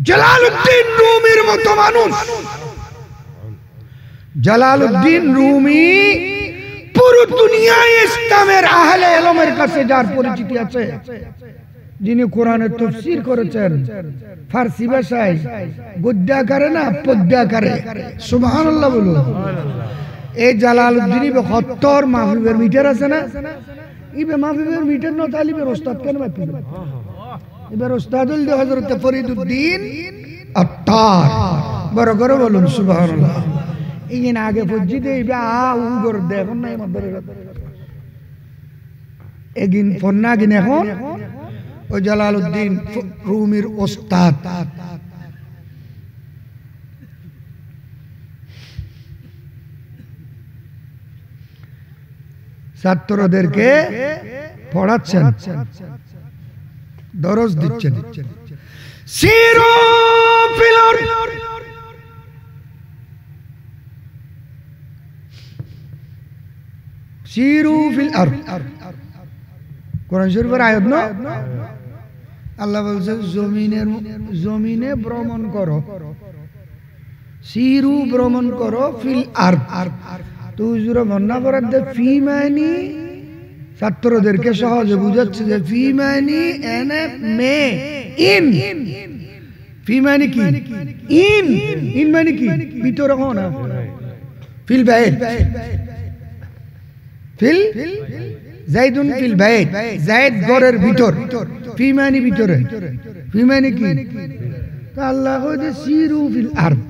Jalaluddin রুমির মতো মানুষ, জালালউদ্দিন রুমি পুরো দুনিয়ায় ইসলামের আহলে ইলমের কাছে যার পরিচিতি আছে, যিনি কোরআনের তাফসীর করেছেন ফারসি ভাষায় গদ্যাকারে না পদ্যাকারে, সুবহানাল্লাহ বলুন। এই জালালউদ্দিন ৭২ মাহফিলের মিটার আছে না, ইবে মাহফিলের মিটার না তালিবের ওস্তাদ কেন মাহফিল, এবার ওস্তাদ হল হযরত ফরিদউদ্দিন আত্তার, বড় করে বলুন সুবহানাল্লাহ। ইগিন আগে ফজ্জি দে ইবে আ উ গর দেখুন না মধ্যে এগিন ফন্না গিন এখন ও জালালউদ্দিন রুমির ওস্তাদ। ছাত্রদেরকে পড়াচ্ছেন, দরস দিচ্ছেন। সিরু ফিল আরদ, সিরু ফিল আরদ, কোরআন শরীফের আয়াত না, আল্লাহ বলছে জমিনে ভ্রমণ করো, সিরু ভ্রমণ করো ফিল আরদ। তো হুজুরে বন্যা করার দে ফি মানি ছাত্রদেরকে সহজে বুঝাচ্ছে যে ফি মানি এনে মে ইন, ফি মানি কি ইন, ইন মানি কি ভিতরে হো না, ফিল বাইত, ফিল যাইদুন ফিল বাইত, যায়েদ ঘরের ভিতর, ফি মানি ভিতরে, ফি মানি কি, তো আল্লাহ কইছে সিরু ফিল আরদ,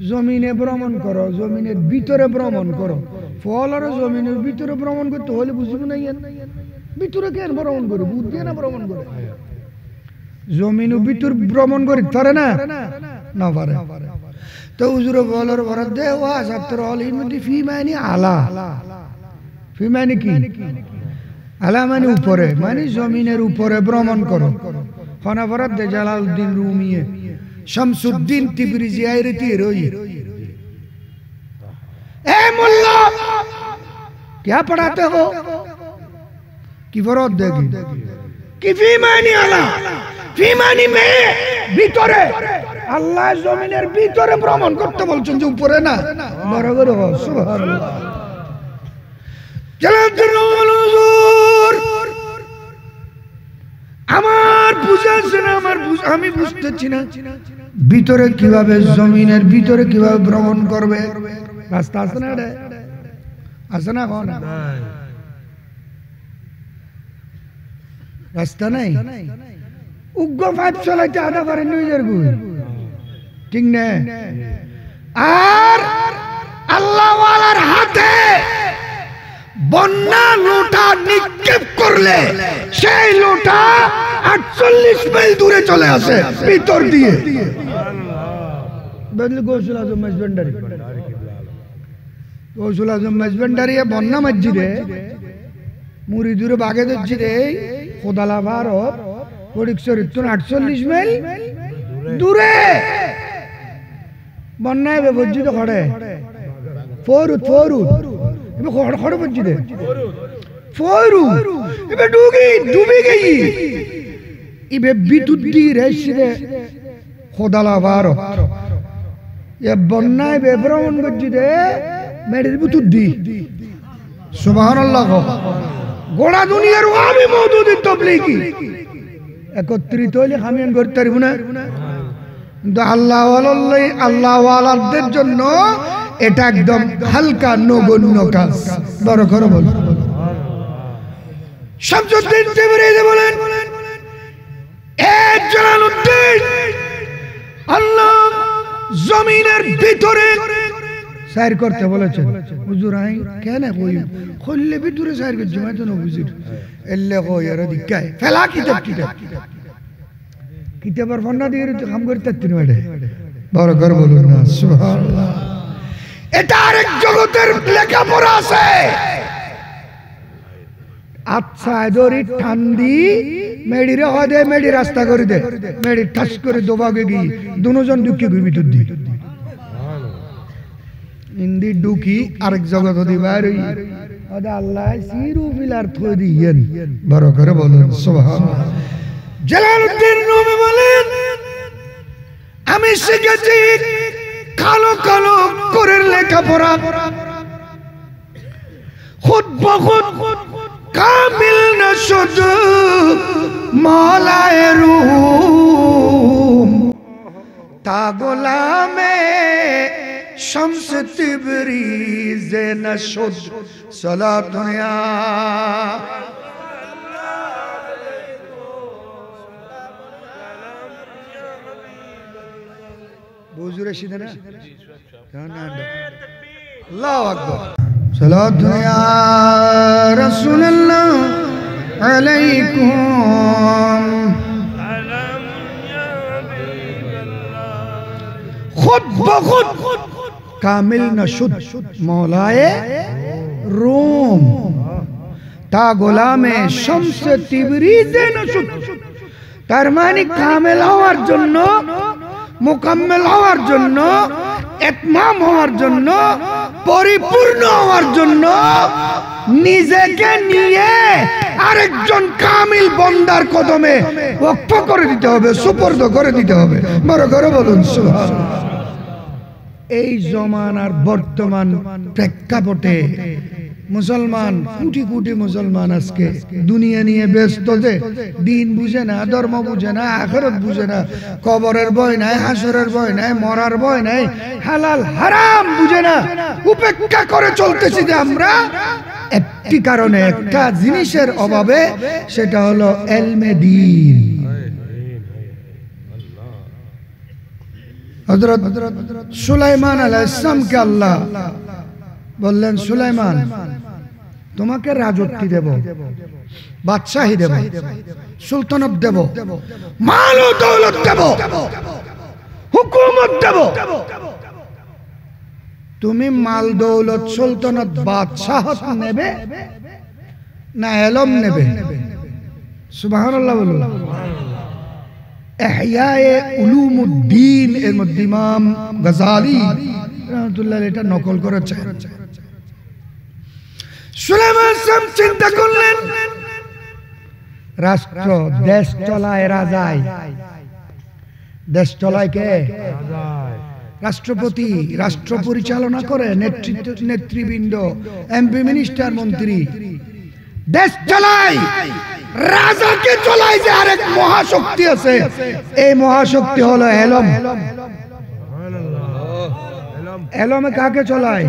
জমিনে ভ্রমণ করো, জমিনের ভিতরে ভ্রমণ করো। ফল আর জমিনের ভিতরে ভ্রমণ করতে হলে বুঝব না, ভিতরে কেন ভ্রমণ করে, বুদ্ধি না ভ্রমণ করে, জমিনের ভিতর ভ্রমণ করি পারে না, না পারে। তো হুজুর বলার ভরাত দে ওয়া ছাত্র হল ইমতি ফি মানি আলা, ফি মানি কি আলা মানে উপরে, মানে জমিনের উপরে ভ্রমণ করো। খানা ভরাত দে জালালউদ্দিন রুমিয়ে शमसुद्दीन तिब्रिजी आए रहती है रोई, ए मुल्ला क्या पढ़ाते हो, की फरोत देगी कि फीमानी आला, फीमानी में ভিতরে, আল্লাহ জমিনের ভিতরে ভ্রমণ করতে বলছেন, যে উপরে না, বরাবর হো সুবহানাল্লাহ। আমার বুঝাচ্ছে না, আমি বুঝতেছি না ভিতরে কিভাবে, জমিনের ভিতরে কিভাবে ভ্রমণ করবে, রাস্তা আছে না, আছে না, রাস্তা নাই, উগ্র ফাইভ চলাইতে আধা পারেন নিজের গুই, ঠিক না। আর আল্লাহওয়ালার হাতে বন্যা লোটা নিক্ষেপ করলে সেই লোটা 48 মাইল দূরে চলে আসে ভিতর দিয়ে। গৌসুল আজম মেজবান্ডারি, গৌসুল আজম মেজবান্ডারি বন্যা মসজিদে মুড়ি দূরে বাগে দিচ্ছি রে কোদালা ভারত পরিক্সরিত 48 মাইল দূরে বন্যায় মসজিদে খড়ে ফরুদ ফরুদ খড়ে মসজিদে ফরুদ এবার ডুবে গেই ইবে বিদ্যুৎ দিয়ে রেসিদে কোদালা ভারত এ বন্যায় ভ্রমণ মসজিদে মেডির বিদ্যুৎ দি সুবহানাল্লাহ। গোড়া দুনিয়ার ওয়াবি মওদুদ তাবলীগী একত্রিত হইলে খামিয়ান করতে পারব না, কিন্তু আল্লাহওয়ালাদের জন্য এটা একদম হালকা নগণ্য কাজ। বড় করে বল শামসুদ্দিন তিবরিজি বলেন, এক জালালউদ্দিন আল্লাহ জমিনের ভিতরে সাইর করতে বলেছেন। হুজুর আই কেন কই খল্লে ভিতরে সাইর করতে মাই তো না হুজুর এল্লে কই আর দিকায় ফেলা কিতাব কিতাবের ফন্না দিয়ে তো কাম করতে তিন ওড়ে। বড় করে বলুন না সুবহানাল্লাহ। এটা আরেক জগতের লেখাপড়া আছে। আচ্ছা এদরি ঠান্ডি মেডিরে হদে মেডি রাস্তা করে দে মেডি ঠাস করে দোবাগে গি দুজন দুঃখী ঘুমি তুদ্দি ইন্দি ডুকি আরেক জগৎ হদি বাইরে ওদা আল্লাহ সিরু ফিলার থই দিয়েন। বড় করে বলুন সুবহানাল্লাহ। জালালউদ্দিন রুমি বলেন শিখেছি কালো কালো করে লেখাপড়া খুদ বহুত কামিল না শুধু মওলায়ে রুম তা গোলামে শামস তিবরিজ না শুধু সালাতুন ইয়া বুজুরে সিধে না আল্লাহু আকবার সালাতুন ইয়া রাসূলুল্লাহ আলাইকুম খুদ বখুদ কামিল নশুদ মওলায়ে রুম তা গোলামে শামস তিবরিজ নশুদ তার মানে কামিল হওয়ার জন্য মুকাম্মেল হওয়ার জন্য ইতমাম হওয়ার জন্য পরিপূর্ণ হওয়ার জন্য নিজেকে নিয়ে আরেকজন কামিল বান্দার কদমে ওয়াকফ করে দিতে হবে সুপর্দ করে দিতে হবে বড় করে বলুন সুবহানাল্লাহ এই জমানার বর্তমান প্রেক্ষাপটে মুসলমান কোটি কোটি মুসলমান আজকে দুনিয়া নিয়ে ব্যস্ত যে দিন বুঝে না ধর্ম বুঝে না আখিরাত বুঝে না কবরের ভয় নাই হাসরের ভয় নাই মরার ভয় নাই হালাল হারাম বুঝে না উপেক্ষা করে চলতেছি যে আমরা একটি কারণে একটা জিনিসের অভাবে সেটা হলো ইলমে দ্বীন হযরত সুলাইমান আলাইহিস সালামকে আল্লাহ বললেন সুলাইমান তোমাকে রাজত্ব দেব বাদশাহী দেব সুলতানত দেব মাল ও দৌলত দেব হুকুমত দেব তুমি মাল দৌলত সুলতানত বাদশাহত নেবে না ইলম নেবে সুবহানাল্লাহ বলুন ইহয়ায়ে উলুমুদ্দিন এর মধ্যে ইমাম গাযালি রাহমাতুল্লাহ এটা নকল করেছে সুলাইমান সাহেব চিন্তা করলেন রাষ্ট্র দেশ চলায় রাজাই দেশ চলায় কে রাষ্ট্রপতি রাষ্ট্র পরিচালনা করে নেতৃবৃন্দ এমপি মিনিস্টার মন্ত্রী দেশ চলায় রাজাকে চলায় যে আরেক মহাশক্তি আছে এই মহাশক্তি হলো ইলম ইলমে কাকে চলায়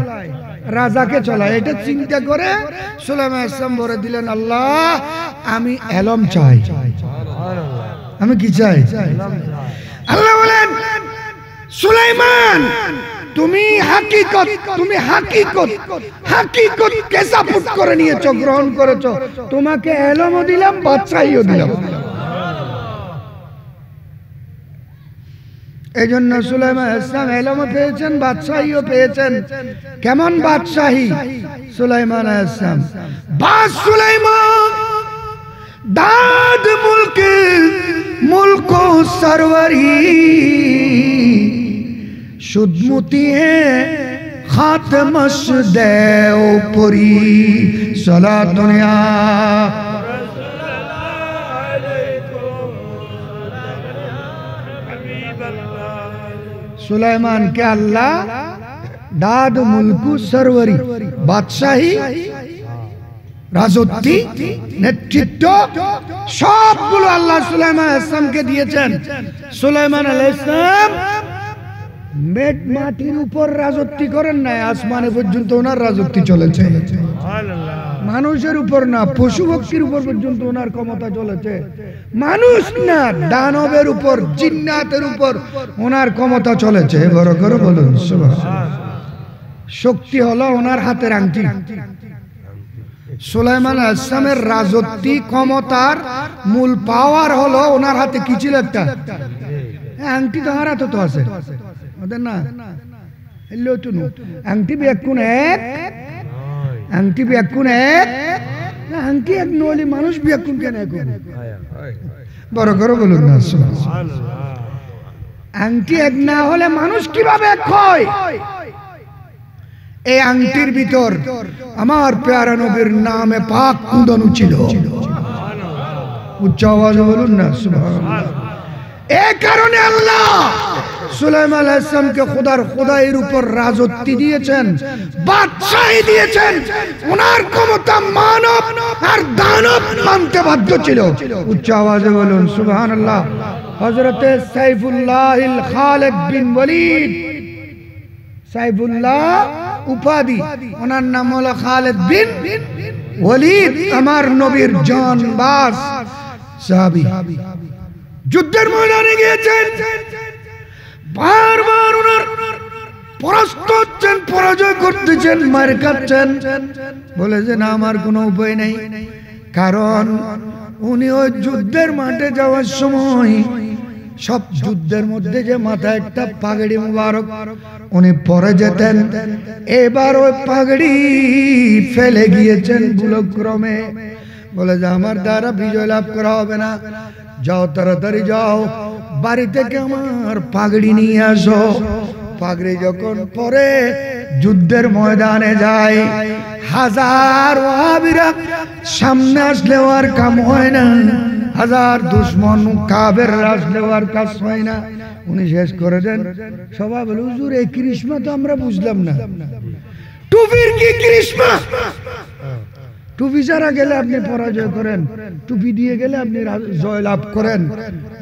রাজাকে চলায় এটা চিন্তা করে সুলাইমান আসসালাম বলে দিলেন আল্লাহ আমি ইলম চাই আমি কি চাই আল্লাহ বলেন সুলাইমান তুমি হাকিকত কেসা ফুট করে নিয়েছো গ্রহণ করেছো তোমাকে ইলমও দিলাম বাদশাহীও দিলাম এইজন্য সুলাইমান আসসালাম ইলমও পেয়েছেন বাদশাহীও পেয়েছেন কেমন বাদশাহী সুলাইমান আসসালাম বাদ সুলাইমান দাদ মুলক সরওয়ারি शुद्धमुती है खातमश देवपुरी सलातुन या सुलाइमान के अल्लाह दाद मुल्कु सरवरी बादशाही রাজত্ব নেতৃত্ব সবগুলো আল্লাহ সুলাইমান আলাইহিস সালামকে দিয়েছেন সুলাইমান আলাইহিস সালাম মেট মাটির উপর রাজত্ব করেন না আসমানে পর্যন্ত ওনার রাজত্ব চলেছে সুবহানাল্লাহ মানুষের উপর না পশু পক্ষীর উপর পর্যন্ত ওনার ক্ষমতা চলেছে মানুষ না দানবের উপর জিন্নাতের উপর ওনার ক্ষমতা চলেছে বড় করে বলুন সুবহানাল্লাহ শক্তি হলো ওনার হাতের আংটি সুলাইমান আলাইহিস সালামের রাজত্ব ক্ষমতার মূল পাওয়ার হলো ওনার হাতে কি ছিল একটা আংটি তো হারাতো তো আছে ওদের না এলো তো আংটি বেকুন এক আংটি বেকুন এক না আংটি এক নলি মানুষ বেকুন কেন এক বড় করে বলুন না সুবহানাল্লাহ আংটি এক না হলে মানুষ কিভাবে এক হয় এই আংটির ভিতর আমার প্যারা নবীর নামে পাক কুঁদনু ছিল সুবহানাল্লাহ উচ্চ আওয়াজে বলুন না সুবহানাল্লাহ এই কারণে আল্লাহ সুলাইমান আলাইহিস সালামকে খোদার খোদাইয়ের উপর রাজত্ব দিয়েছেন, বাদশাহী দিয়েছেন। ওনার ক্ষমতা মানব আর দানব মানতে বাধ্য ছিল। উচ্চ আওয়াজে বলুন সুবহানাল্লাহ। হযরতে সাইফুল্লাহ খালিদ বিন ওয়ালিদ, সাইফুল্লাহ উপাধি, ওনার নাম হলো খালিদ বিন ওয়ালিদ, আমার নবীর জানবাজ সাহাবী। যুদ্ধের ময়দানে গিয়েছেন, বারবার ওনার পরাস্ত হচ্ছেন, পরাজয় করতেছেন, মার খাচ্ছেন। বলে যে না, আমার কোনো উপায় নেই। কারণ উনি ওই যুদ্ধের মাঠে যাওয়ার সময় সব যুদ্ধের মধ্যে যে মাথায় একটা পাগড়ি মুবারক উনি পরে যেতেন, এবার ওই পাগড়ি ফেলে গিয়েছেন ভুলক্রমে। বলে যে আমার দ্বারা বিজয় লাভ করা হবে না, যাও তাড়াতাড়ি যাও, বাড়ি থেকে আমার পাগড়ি নিয়ে আসো। পাগড়ি যখন পরে যুদ্ধের ময়দানে যায়, হাজার ওয়াহাবিরা সামনে আসলেও আর কাম হয় না, হাজার দুশ্মন কাবের আসলেও আর কাজ হয় না। উনি শেষ করে দেন। সবাই বলে হুজুর এই কৃষ্ণা তো আমরা বুঝলাম না, টুপির কি কৃষ্ণা? টুপি ছাড়া গেলে আপনি পরাজয় করেন, টুপি দিয়ে গেলে আপনি জয় লাভ করেন।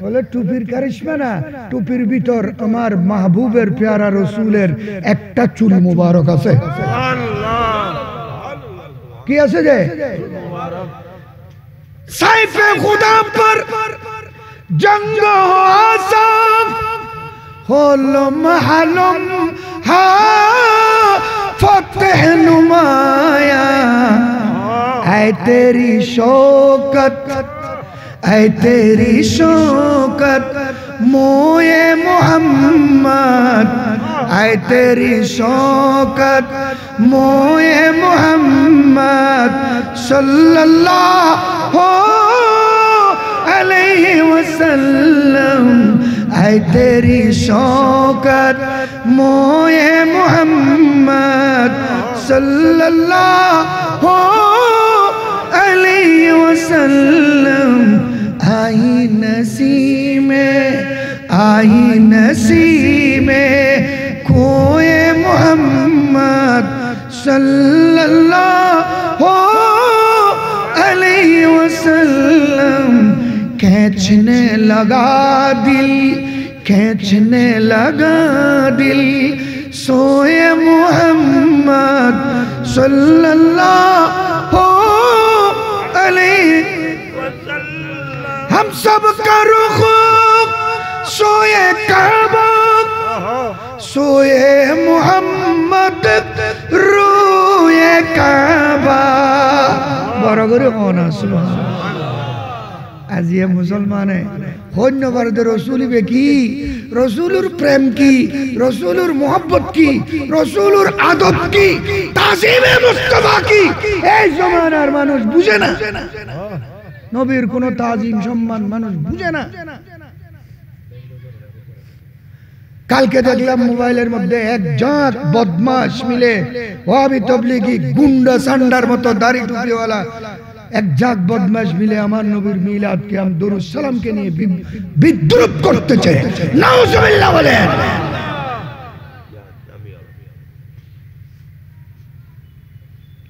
বলে টুপির কারিশমা না, টুপির ভিতর আমার মাহবুবের পেয়ারা রসুলের একটা চুল মুবারক আছে। কি আছে যে সাইফে খুদা पर जंग आसाम होलम हलम हा फतेह नुमाया ऐ तेरी शौकत ऐ तेरी शौकत मोए मोहम्मद ऐ तेरी शौकत मोए मोहम्मद सल्लल्लाहु अलैहि वसल्लम ऐ तेरी शौकत मोए मोहम्मद सल्लल्लाहु अलैहि वसल्लम आई नसीमे खोए मोहम्मद सल्लल्लाहु अलैहि वसल्लम खींचने लगा दिल सोए मोहम्मद सल्लल्लाहु अलैहि वसल्लम। हम सब का रुख सोए काबा सोए मोहम्मद रोए काबा। बड़ करे होना सुभान। আজিয়ে মুসলমানে ধন্যবাদ রসুলিবে কি, রসুলুর প্রেম কি, রসুলুর মোহব্বত কি, রসুলুর আদব কি, তাজিমে মুস্তাফা কি, এই জমানার মানুষ বুঝে না। নবীর কোন তাজিম সম্মান মানুষ বুঝে না। কালকে দেখলাম মোবাইলের মধ্যে এক জাত বদমাশ মিলে ওয়াহাবি তবলিগি গুন্ডা সান্ডার মতো দাড়ি টুপিওয়ালা এক জাত বদমাশ মিলে আমার নবীর মিলাদ কে हम দুরূদ সালাম কে নিয়ে বিদ্রুপ করতেছে। নাউজুবিল্লাহ বলেন।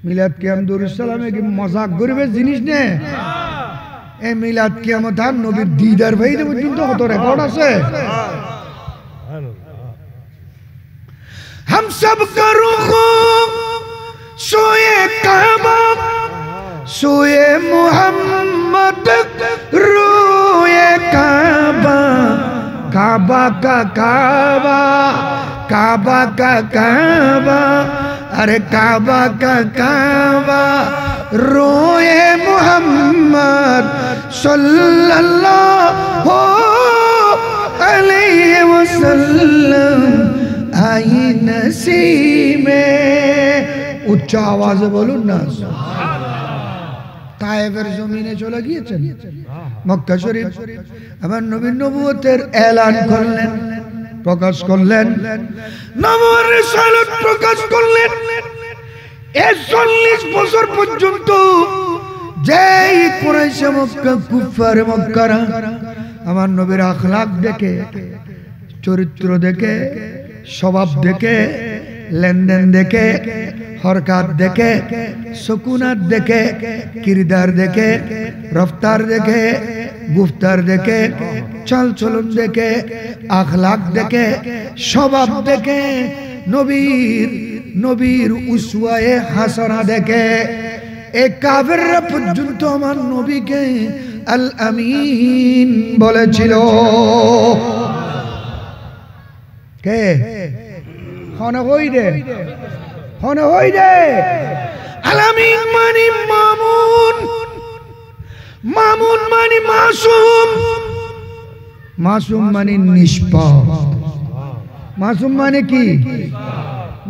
মিলাদ কে हम দুরূদ সালামে কি মজাক করবে জিনিস নে? এই মিলাদ কিয়ামত আর নবীর দিদার ভাই পর্যন্ত কত রেকর্ড আছে। हम सब का रुख सोए काबा सोए मोहम्मद रोए काबा। काबा का काबा, काबा का काबा, अरे काबा का काबा रोए मोहम्मद सल्लल्लाहु अलैहि वसल्लम आई नसीमे। उच्च आवाज़े बोलूं ना। তায়েফের জমিনে চলে গিয়েছেন, মক্কা শরীফ আমার নবীর নবুয়তের এলান করলেন, প্রকাশ করলেন, নবুয়তের রিসালাত প্রকাশ করলেন। ৪১ বছর পর্যন্ত যেই কুরাইশ মক্কা কুফার মক্কারা আমার নবীর আখলাক দেখে চরিত্র দেখে, স্বভাব দেখে, লেনদেন দেখে, হরকাত দেখে, সুকুনাত দেখে, কিরদার দেখে, রফতার দেখে, গুফতার দেখে, চাল চলন দেখে, আখলাক দেখে, স্বভাব দেখে, নবীর উসওয়ায়ে হাসানা দেখে এক কাফেররা পর্যন্ত আমার নবীকে আল আমিন বলেছিল। কে হন হই রে আল আমিন মানে মামুন, মামুন মানে মাসুম, মাসুম মানে নিষ্পাপ। মাসুম মানে কি?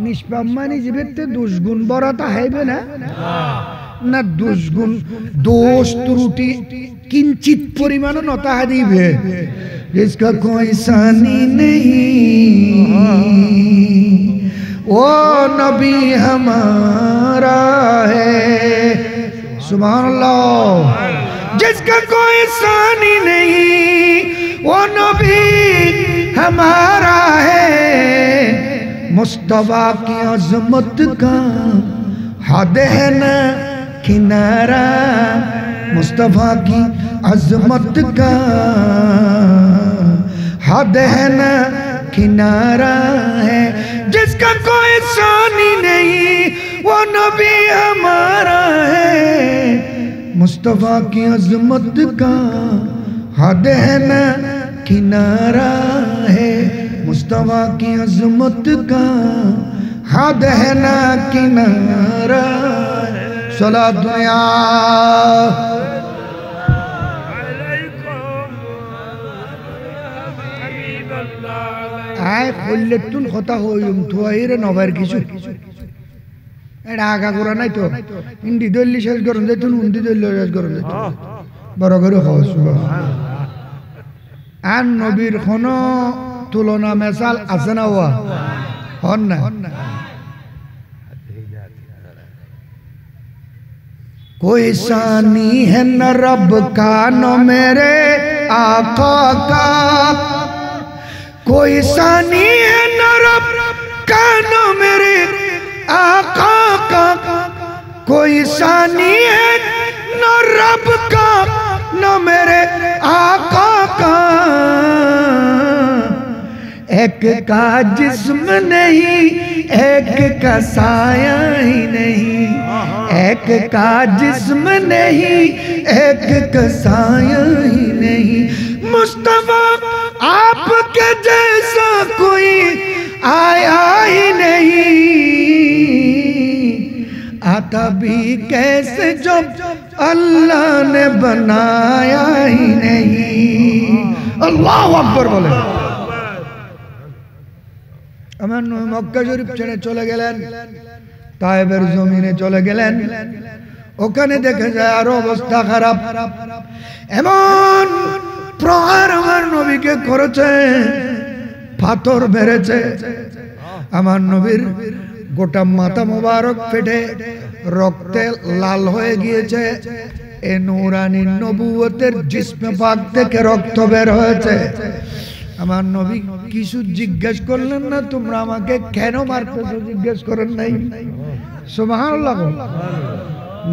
নিষ্পাপ মানে জীবেতে দুষ্গুণ বরাতা হইবে না, না দুষ্গুণ দোষ ত্রুটি কিঞ্চিত পরিমাণ নতা দিবে। जिसका कोई सानी नहीं वो नबी हमारा है, सुभान अल्लाह। जिसका कोई सानी नहीं वो नबी हमारा है, मुस्तफा की अजमत का हद है न किनारा, मुस्तफा की अजमत का हद है न किनारा है। जिसका कोई सानी नहीं वो नबी हमारा है, मुस्तफा की अजमत का हद है न किनारा है, मुस्तफा की अजमत का हद है न किनारा। सलात दुनिया আয় কল্লেতুন কথা হইম তুয়াইরে নবার কিছু এটা আগা করা নাই তো। হিন্দি দল্লি শেষ করুন যেতুন হিন্দি দল্লি শেষ করুন বড় করে হস। আর নবীর কোন তুলনা মেসাল আছে না? ওয়া হন না। कोई सानी है न रब का न मेरे आका का, कोई सानी है न रब का न मेरे आका का, कोई सानी है न रब का न मेरे आका का। एक का जिस्म नहीं एक का साया ही नहीं, एक का जिस्म नहीं एक का साया ही नहीं, मुस्तफा आपके जैसा कोई आया ही नहीं, आता भी कैसे जब अल्लाह ने बनाया ही नहीं। अल्लाह अकबर बोले। আমার মক্কা শরীফ ছেড়ে চলে গেলেন, তায়েবের জমিনে চলে গেলেন। ওখানে দেখে যায় আরো অবস্থা খারাপ। এমন প্রহার আমার নবীকে করেছে, পাথর মেরেছে। আমার নবীর গোটা মাথা মোবারক ফেটে রক্তে লাল হয়ে গিয়েছে। এ নূরানি নবুয়তের জিসমে পাক থেকে রক্ত বের হয়েছে। আমার নবী কিছু জিজ্ঞেস করলেন না, তোমরা আমাকে কেন মারতেছো জিজ্ঞেস করেন নাই। সুবহানাল্লাহ।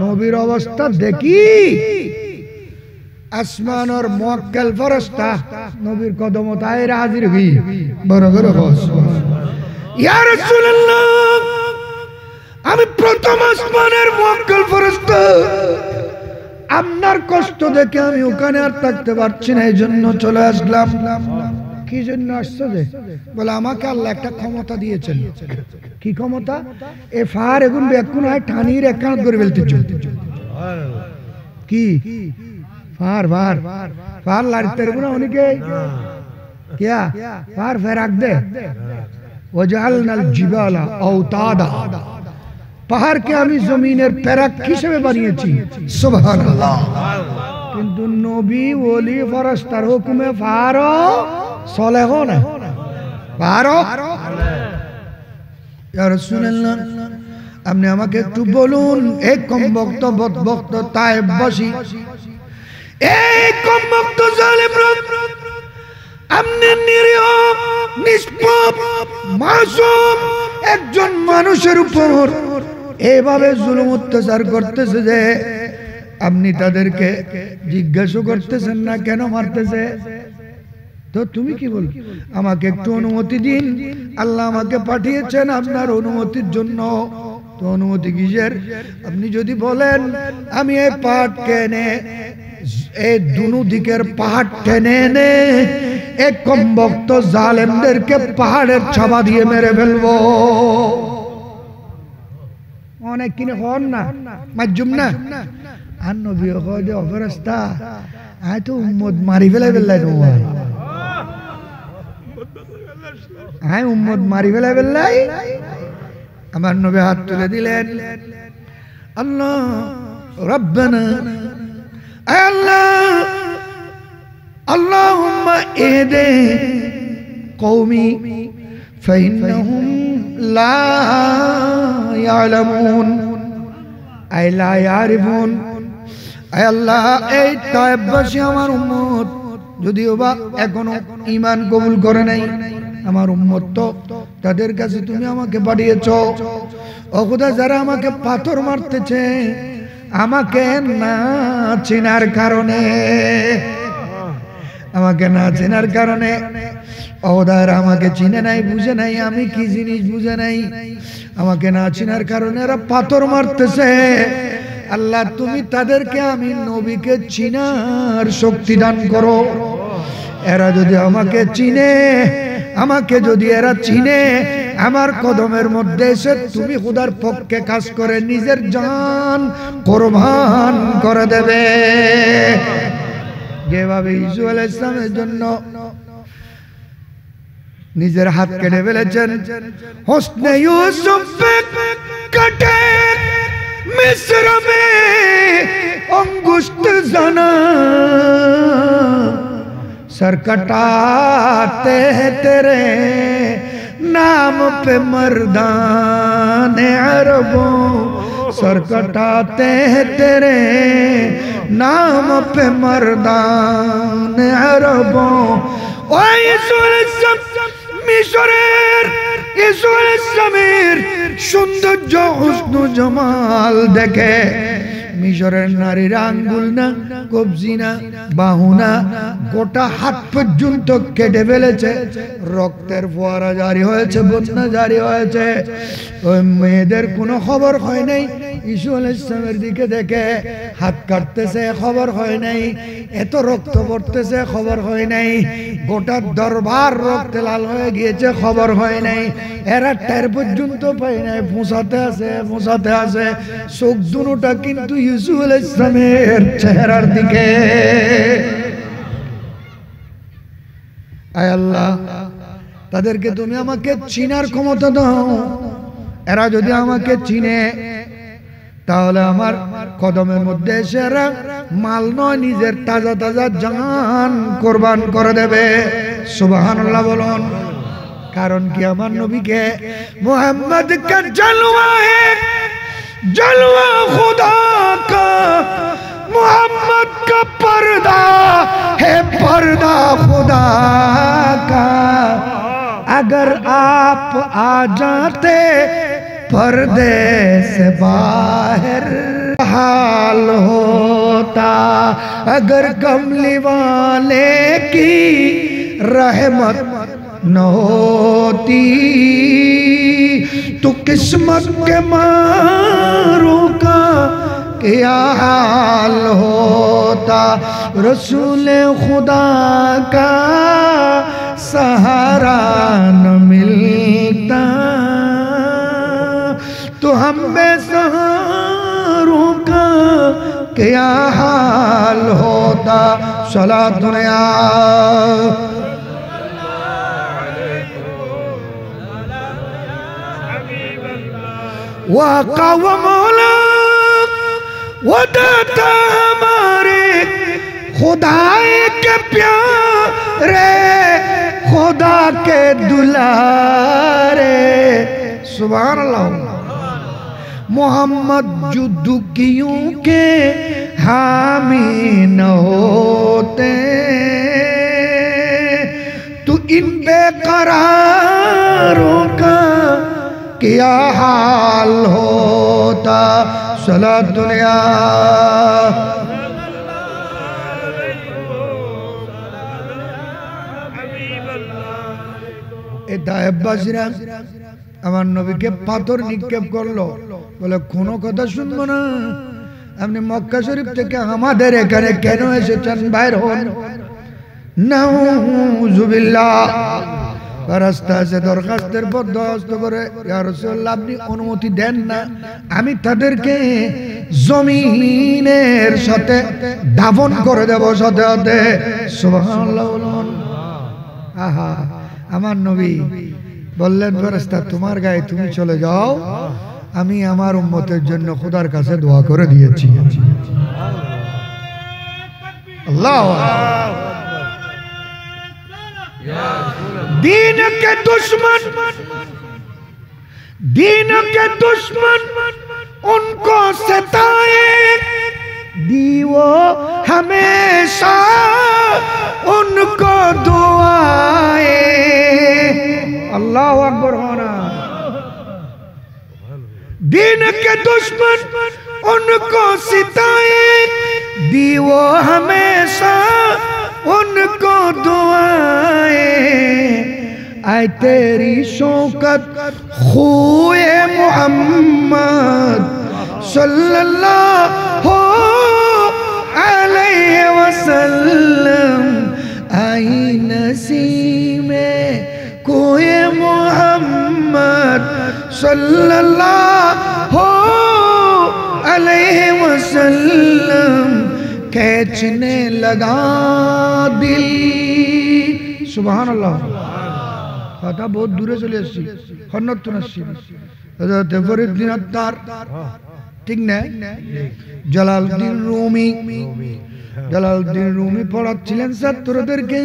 নবীর অবস্থা দেখি আসমানের মুআক্কাল ফেরেশতা নবীর কদমত আয়ে হাজির হই বড় বড় হস। ইয়া রাসূলুল্লাহ, আমি প্রথম আসমানের মুআক্কাল ফেরেশতা, আপনার কষ্ট দেখে আমি ওখানে আর থাকতে পারছি না, এই জন্য চলে আসলাম। কি জন্য আসছো? যে বলে আমাকে আল্লাহ একটা ক্ষমতা দিয়েছেন। কি ক্ষমতা? এ ফার এগুন বেকুন হয় ঠানির একাউন্ট করে ফেলতে চলতে। কি ফার ফার ফার লাড়তে এগুন অনেকে क्या फार फेराक दे वजालनाल जिबाला औतादा, পাহাড় কে আমি জমিনের পেরাক হিসেবে বানিয়েছি। সুবহানাল্লাহ। কিন্তু নবী ওলি ফেরেশতার হুকুমে ফারো চলে না, ফারো। ইয়া রাসূলুল্লাহ, আপনি আমাকে একটু বলুন, এক কমবক্ত বদবক্ত তায়েববাসী, এক কমবক্ত জালেম, আপনি নিরীহ মাসুম একজন মানুষের উপর এভাবে জুলুম অত্যাচার করতেছে যে আপনি তাদেরকে জিজ্ঞাসা করতেছেন না কেন মারতেছে? তো তুমি কি বল? আমাকে একটু অনুমতি দিন, আল্লাহ আমাকে পাঠিয়েছেন আপনার অনুমতির জন্য। তো অনুমতি কিসের? আপনি যদি বলেন আমি এই পাহাড় টেনে, এই দুনো দিকের পাহাড় টেনে এনে এক কমবক্ত জালেমদেরকে পাহাড়ের ছাবা দিয়ে মেরে ফেলবো, অনেক কিনে হন না মাজুম না। আর নবী কয় যে অফেরেশতা আয় তো উম্মত মারি ফেলাই ফেললাই, আয় উম্মত মারি ফেলাই ফেললাই। আমার নবী হাত তুলে দিলেন, আল্লাহ রব্বানা, আয় আল্লাহ, আল্লাহুম্মা ইহদি কওমি ফাইন্নাহুম লা ইয়ালামুন আই লা ইয়ারিফুন। আয় আল্লাহ, এই তায়েববাসী আমার উম্মত, যদিও বা এখনো ঈমান কবুল করে নাই, আমার উম্মত তো তাদের কাছে তুমি আমাকে পাঠিয়েছো। ও খোদা, যারা আমাকে পাথর মারতেছে আমাকে না চেনার কারণে, আমাকে না চেনার কারণে, ওদার আমাকে চিনে নাই, বুঝে নাই আমি কি জিনিস, বুঝে নাই, আমাকে না চেনার কারণে এরা পাথর মারতেছে। আল্লাহ, তুমি তাদেরকে আমি নবীকে চিনার শক্তি দান করো। এরা যদি আমাকে চিনে, আমাকে যদি এরা চিনে, আমার কদমের মধ্যে এসে তুমি খোদার পক্ষে কাজ করে নিজের জান কুরবান করে দেবে। যেভাবে ইউসুফ আলাইহিস সালামের জন্য নিজের হাত কেটে ফেলেছেন, হোসনে ইউসুফ কাটে मिस्र में अंगुष्ठ जना, सर कटाते हैं तेरे नाम पे मर्दाने अरबों, सर कटाते हैं तेरे नाम पे मर्दाने अरबों। मिशरेर ইসরায়েলের সৌন্দর্য হুসন জামাল দেখে মিশরের নারীর আঙ্গুল না, কবজি না, বাহু না, গোটা হাত পর্যন্ত কেটে ফেলেছে, রক্তের ফোয়ারা জারি হয়েছে, বন্যা জারি হয়েছে। ওই মেয়েদের কোনো খবর হয় নাই, ইসু আলাইহিস সালামের দিকে দেখে হাত কাটতেছে, খবর হয় নাই, এত রক্ত পড়তেছে, খবর হয় নাই, গোটা দরবার রক্তে লাল হয়ে গিয়েছে, খবর হয় নাই। এরা টের পর্যন্ত পায় নাই, ফোঁসাতে আছে, ফোঁসাতে আছে, চোখ দুটোটা কিন্তু ইউসুফ আলাইহিস সালামের চেহারার দিকে। আয় আল্লাহ, তাদেরকে তুমি আমাকে চিনার ক্ষমতা দাও। এরা যদি আমাকে চিনে তাহলে আমার কদমের মধ্যে এসে এরা মাল নয়, নিজের তাজা তাজা জান কোরবান করে দেবে। সুবহানাল্লাহ বলুন। कारण कि अमर नबी के मोहम्मद का जलवा है, जलवा खुदा का, मोहम्मद का पर्दा है, पर्दा खुदा का। अगर आप आ जाते पर्दे से बाहर हाल होता, अगर कमली वाले की रहमत न होती तो किस्मत के मारों का क्या हाल होता। रसूल खुदा का सहारा न मिलता तो हम बेसहारों का क्या हाल होता। सलातुन या वाक़ा व मौला वो दाता हमारे, खुदाए के प्यारे, खुदा के दुलारे। सुभान अल्लाह। मोहम्मद जो दुखियों के हामी न होते तो इन बेकरारों क्या हाल होता सला दुनिया ए दायब्बासिरा আমার নবীকে পাথর নিক্ষেপ করলো বলে কোনো কথা শুনবো না আপনি মক্কা শরীফ থেকে আমাদের এখানে কেন এসেছেন বাইর হন নাউজুবিল্লাহ রাস্তা আছে দরখাস্তের পর দরখাস্ত করে ইয়া রাসূলুল্লাহ আপনি অনুমতি দেন না আমি তাদেরকে জমিনের সাথে দাফন করে দেব সাথে সাথে সুবহানাল্লাহ আহা আমার নবী বললেন ফেরেশতা তোমার গায়ে তুমি চলে যাও আমি আমার উম্মতের জন্য খোদার কাছে দোয়া করে দিয়েছি আল্লাহু আকবার दीन के दुश्मन उनको सताए दीवो हमेशा उनको दुआए अल्लाह अकबर होना दीन के दुश्मन उनको सताए दीवो हमेशा उनको दुआए आए तेरी शौकत खुए मोहम्मद सल्लल्लाहु अलैहि वसल्लम आई नसीमे खुए मोहम्मद सल्लल्लाहु अलैहि वसल्लम खींचने लगा दिल सुबहानअल्लाह কথা বহুত দূরে চলে আসছি হন্নত নাসি হযরত ফরিদুদ্দীন আত্তার ঠিক না জালালউদ্দিন রুমি পড়াচ্ছিলেন ছাত্রদেরকে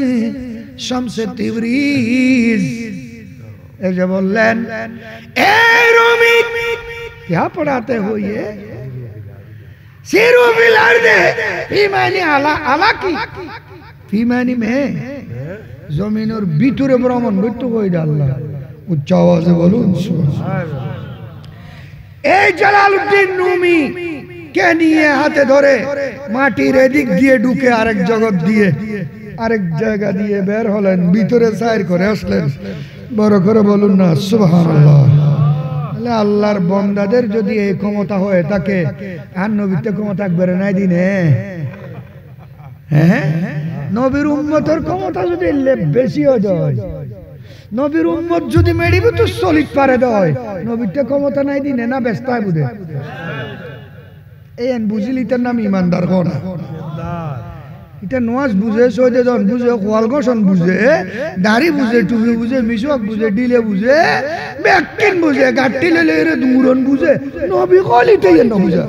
শামসে তিবরিজ এসে বললেন এ রুমি क्या पढ़ाते हो ये सिरो बिलार दे फीमानी आला की फीमानी में जमीन और ভিতরে ভ্রমণ করতে কই আল্লাহ উচ্চ আওয়াজে বলুন সুবহানাল্লাহ এই জালালউদ্দিন রুমি কে নিয়ে হাতে ধরে মাটির এদিক দিয়ে ঢুকে আরেক জগৎ দিয়ে আরেক জায়গা দিয়ে বের হলেন ভিতরে সাইর করে আসলেন বড় করে বলুন না সুবহানাল্লাহ আল্লাহর বান্দাদের যদি এই ক্ষমতা হয় তাকে আর নবীতে ক্ষমতা একবারে নাই দিনে হ্যাঁ নবীর উম্মতের ক্ষমতা যদি বেশি হয়ে যায় নবীর উম্মত যদি মেডিবে তো সলিড পারে দেয় নবীতে ক্ষমতা নাই দিনে না ব্যস্ত হয় বুঝে এই বুঝিলি তার নাম ইমানদার কোন এটা নওয়াজ বুঝে সৈয়দে জন বুঝে কোয়ালগোশন বুঝে দাড়ি বুঝে টুপি বুঝে মিশক বুঝে ডিলে বুঝে ব্যাকিন বুঝে গাট্টি লেলে রে দুরন বুঝে নবী কলিতে ন বুঝে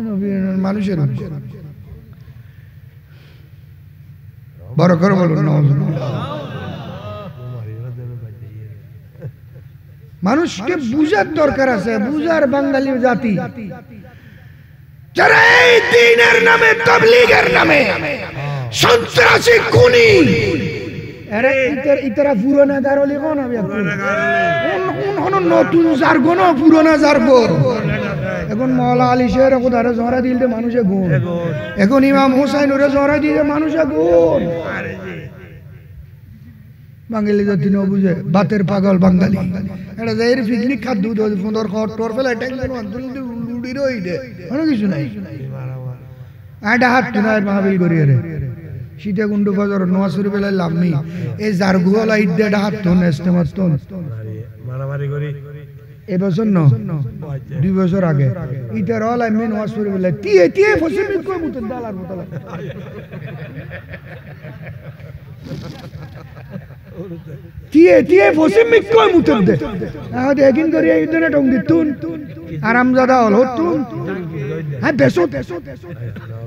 নবী মানুষের বড় করে বলুন মানুষকে বুঝার দরকার আছে বুঝার বাঙালি জাতি যারা এই দ্বীনের নামে তাবলীগের নামে সন্ত্রাসী খুনি আরে ইতরা পুরনো গারলি কোন হবে কোন নতুন জারগন পুরনো জারগন এখন মাওলা আলী শের কোদারে জহরা দিলে মানুষে গুণ এখন ইমাম হুসাইন ওরে জহরা দিলে মানুষে গুণ বাঙালি জাতি ন বুঝে বাতের পাগল বাঙালি এটা যাইর পিকনিক খাদ্য দুধ সুন্দর খাওয়ার টোর ফেলে টেনশন লুডি রই দে কোনো কিছু নাই আডা হাত তুনার মাহবিল করিয়ে রে শীতে গুন্ডু ফজর নোয়াসুরি বেলায় লামনি এই জারগুলা ইদ্দে হাত তুন ইস্তেমাত তুন মারামারি করি এবছর ন 2 বছর আগে ইতার অল আমি নোয়াসুরি বেলায় টিয়ে ফসিমিত কই মুত ডালার বোতল টিয়ে ফসিমিত কই মুত দে আ দেখিন করি এই দিনে টং দিতুন আরামজাদা হল তুন হ্যাঁ বেসো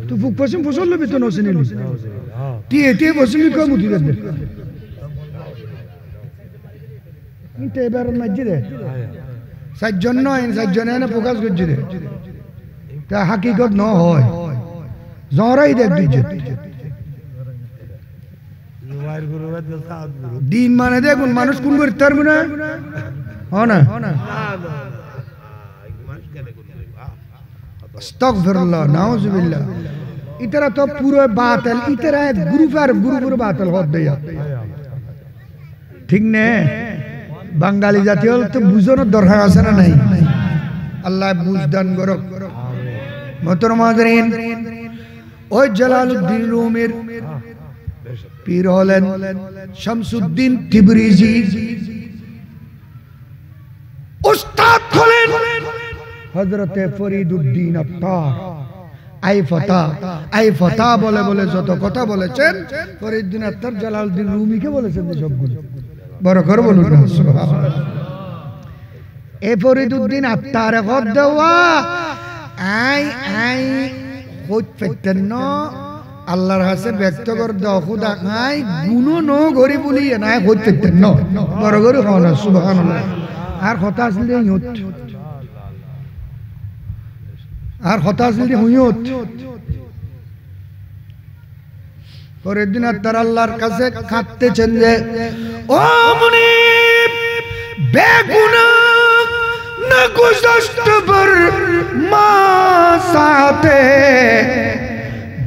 তুই ফুক ফসিম ফসল লবি তো নসিনি টিয়ে ফসিমিত কই মুত দে ইতে এবার মসজিদে সাতজন নয় সাতজনে না প্রকাশ করছি রে তা হাকিকত ন হয় জরাই দেখ দিছে দিন মানে দেখুন মানুষ কোন করতে পারবে না না আস্তাগফিরুল্লাহ নাউজুবিল্লাহ ইতরা তো পুরো বাতিল ইতরা গ্রুপের বাতিল হদ দেয়া ঠিক না বাঙালি জাতীয় তো বুঝানোর দরকার আছে না নাই আল্লাহ বুঝদান করুক মোহতরম হাজরিন ওই জালালউদ্দিন রুমির পীর হলেন শামসুদ্দিন তিবরিজি উস্তাদ হলেন হযরত ফরিদউদ্দিন আত্তার আই ফাতা বলে বলে যত কথা বলেছেন ফরিদউদ্দিন আত্তার জালালউদ্দিন রুমিকে বলেছেন সবগুলো বড় করে বলুন সুবহানাল্লাহ এ ফরিদউদ্দিন আত্তার কত দেওয়া আই কইত ফেতেন না আল্লাহর কাছে ব্যক্ত কর দাও খুদা আই গুনো ন গরি বলি না কইত ফেতেন না বড় করে হন সুবহানাল্লাহ আর কথা আসলে ইয়ত আর কথা আসলে হুইয়ত ফরিদউদ্দিন আত্তার আল্লাহর কাছে কাঁদতেছেন যে ও মুনিব বেগুনাহ না গুজশত পর মা সাথে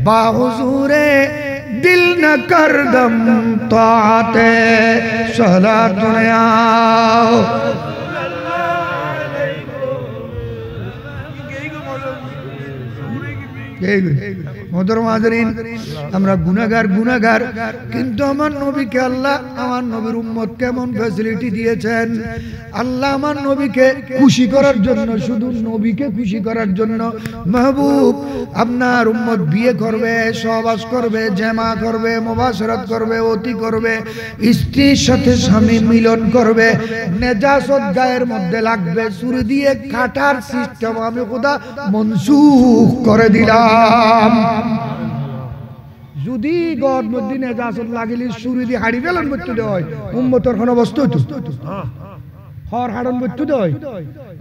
বা হুজুরে দিল ন করদম তাতে সালাতুন আও মোহতরম হাজরিন আমরা গুনাহগার কিন্তু আমার নবীকে আল্লাহ আমার নবীর উম্মত কেমন ফ্যাসিলিটি দিয়েছেন আল্লাহ আমার নবীকে খুশি করার জন্য শুধু নবীকে খুশি করার জন্য মাহবুব আপনার উম্মত বিয়ে করবে সহবাস করবে জামা করবে মুবাশারাত করবে অতি করবে স্ত্রীর সাথে স্বামী মিলন করবে নেজাসত গায়ের মধ্যে লাগবে ছুরি দিয়ে কাটার সিস্টেম আমি খোদা মনসুখ করে দিলাম যদি গড মধ্যে নেজাসত লাগিলে ছুরি দিয়ে হাড়ি ফেলান করতে হয় উম্মতের কোন অবস্থা হইতো হর হাড়ন করতে হয়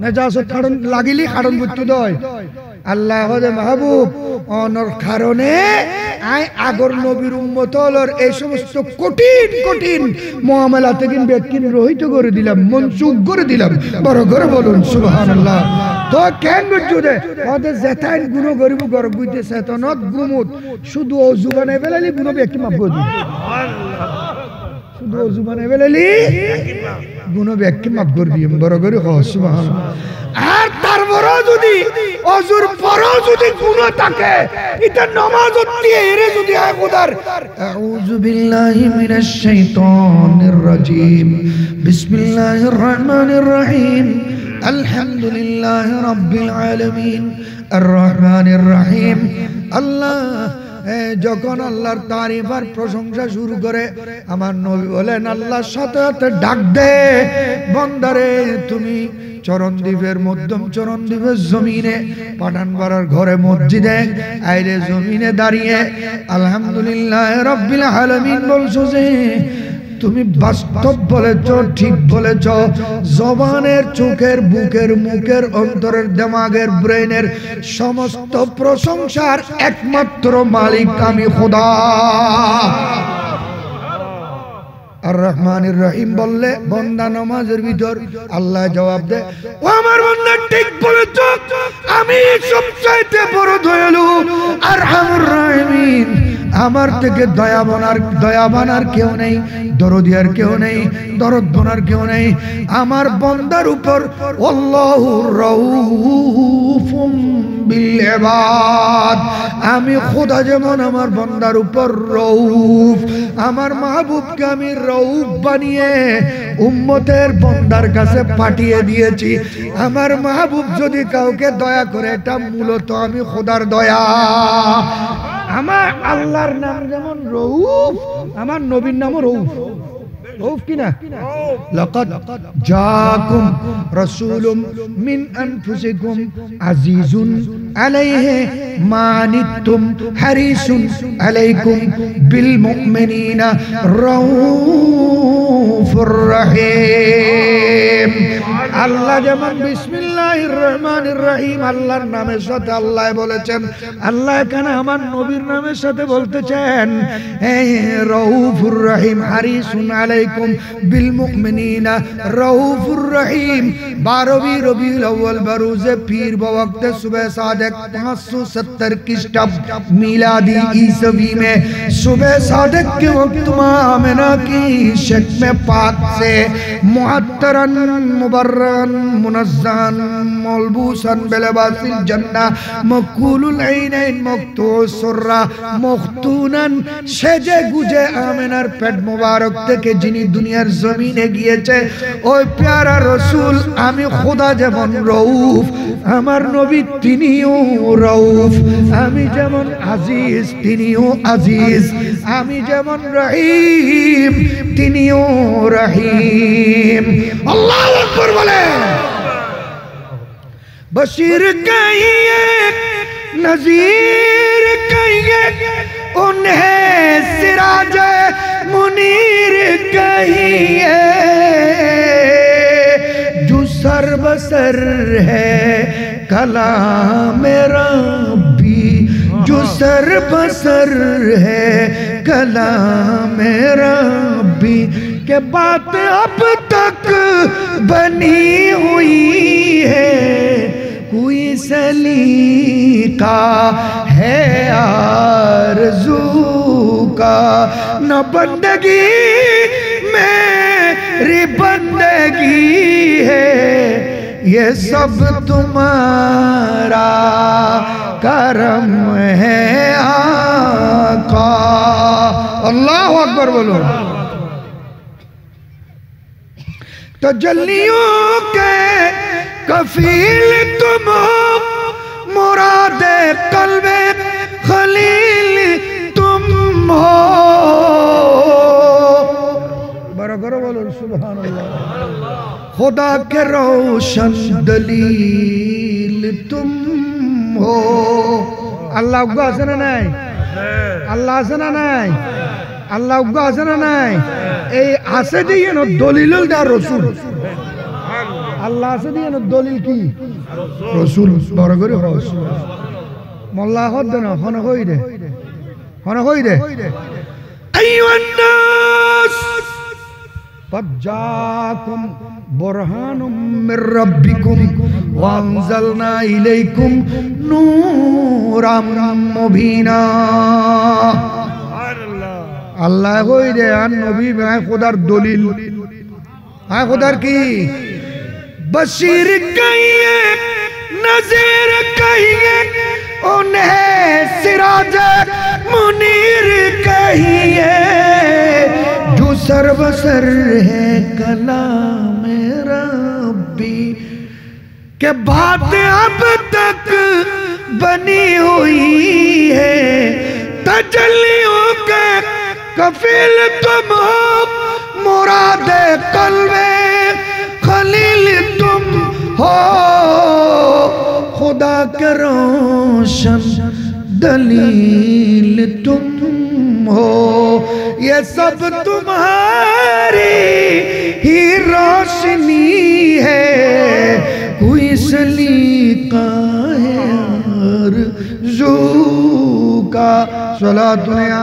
নেজাসত হাড়ন লাগিলে হাড়ন করতে হয় আল্লাহ হদে মাহবুব অনর কারণে আই আগর নবীর উম্মত হলর এই সমস্ত কঠিন মুআমালা থেকে ব্যক্তির রহিত করে দিলাম মনসুখ করে দিলাম বড় করে বলুন সুবহানাল্লাহ তো কেন বুঝুদে ওদের যেতাইন গুণ গরিব গরব বুঝতে চেতনত গুমুত শুধু ওযু বানাই ফেলালি গুণ ব্যক্তি মাফ করে দিবে শুধু ওযু বানাই ফেলালি গুণ ব্যক্তি মাফ করে দিবে বড় করে সুবহানাল্লাহ আর তারপর যদি ওযুর পরও যদি গুণ থাকে এটা নামাজ দিয়ে এরে যদি হয় খোদার আউযু বিল্লাহি মিনাশ শাইতানির রাজিম বিসমিল্লাহির রহমানির রহিম আলহামদুলিল্লাহি রাব্বিল আলামিন আর রহমানির রহিম আল্লাহ যখন আল্লাহর তারিফ আর প্রশংসা শুরু করে আমার নবী বলেন আল্লাহর সাথে সাথে ডাক দে বান্দারে তুমি চরণদ্বীপের মধ্যম চরণদ্বীপের জমিনে পাঠানপাড়ার ঘরে মসজিদে আইরে জমিনে দাঁড়িয়ে আলহামদুলিল্লাহ রাব্বিল আলামিন বলছো যে তুমি বাস্তব বলেছ ঠিক বলেছ জবানের চোখের বুকের মুখের অন্তরের দিমাগের ব্রেনের সমস্ত প্রশংসার একমাত্র মালিক আমি খোদা আর রহমানির রহিম বললে বান্দা নামাজের ভিতর আল্লাহ জবাব দেয় ও আমার বান্দা ঠিক বলেছ আমি সবচাইতে বড় দয়ালু আরহামুর রাহিমিন আমার থেকে দয়াবান আর কেউ নেই দরদি আর কেউ নেই দরদবান আর কেউ নেই আমার বান্দার উপর আল্লাহু রাউফুম বিল ইবাদ আমি খোদা যেমন আমার বান্দার উপর রউফ আমার মাহবুবকে আমি রউফ বানিয়ে উম্মতের বান্দার কাছে পাঠিয়ে দিয়েছি আমার মাহবুব যদি কাউকে দয়া করে এটা মূলত আমি খোদার দয়া আমার আল্লাহর নাম যেমন রউফ আমার নবীর নামও রউফ রউফ কি না লাকাদ জাকুম রাসূলুম মিন আনফুসিকুম আজিজুন আলাইহি মা আনিতুম হারিসুন আলাইকুম বিল মুমিনিনা রাউফুর রহিম আল্লাহ যেমন বিসমিল্লাহ বিসমিল্লাহির রহমানির রহিম আল্লাহর নামের সাথে আল্লাহ বলেছেন আল্লাহ এখানে আমার নবীর নামের সাথে বলতেছেন রউফুর রহিম হারিসুন আলাইকুম বিল মুমিনিনা রউফুর রহিম 12 রবিউল আউয়াল बरोज़े पीर बवक्त सुबह सादिक 570 ख्रीष्टाब्द मिलादी ईसवी में सुबह सादिक के वक्त मां आमिना की शक में पाक से मुअत्तरन मुबर्रन मुनज़्ज़न मलबूसन बिलबासिल जन्ना मक़ूलुल ऐनैन मक़तूअस सुर्रा मख़तूनन সেজে গুজে আমিনার পেট মোবারক থেকে যিনি দুনিয়ার জমিনে গিয়েছে ওই প্যারা রাসূল আমি খোদা যেমন রউফ আমার নবী তিনিও রউফ আমি যেমন আজিজ তিনিও আজিজ আমি যেমন রহিম তিনিও রহিম আল্লাহু আকবার বলেন बशीर कहिए नज़ीर कहिए उन्हें सिराज मुनीर कहिए जो सर बसर है कलाम रब्बी जो सर बसर है कलाम रब्बी के बात अब तक बनी हुई है कोई सलीका है आरज़ू का न बंदगी मेरी बंदगी है ये सब तुम्हारा करम है आका अल्लाह अकबर बोलो तजल्लियों के कफील तुम हो मुरादे कल्बे खलील तुम हो बराबर बोलो सुभान अल्लाह खुदा के रोशन दलील तुम हो अल्लाह को आसना नहीं अल्लाह आसना नहीं अल्लाह को आसना नहीं ए आसे दिए न दलीलुल दा रसूल अल्लाह से दिए न दलील की रसूल बराबर रसूल मोल्ला खुद ना खाना कोई दे अय्युन्नास قد جاءكم برهان من ربكم وأنزلنا إليكم نورا مبينا अल्लाह कोई दे नबी मैं खुदार दलील हाँ खुदार की बशीर कहिए नज़ीर कहिए उन्हें सिराज मुनीर कहिए जो सर्वसर है कलाम रब्बी के बात अब तक बनी हुई है तजल्लियों के कफील तुम हो मुरादे कल्बे खलील तुम हो खुदा के रोशन दलील तुम हो ये सब तुम्हारी ही रोशनी है कोई सलीका है आरज़ू का सलात दुनिया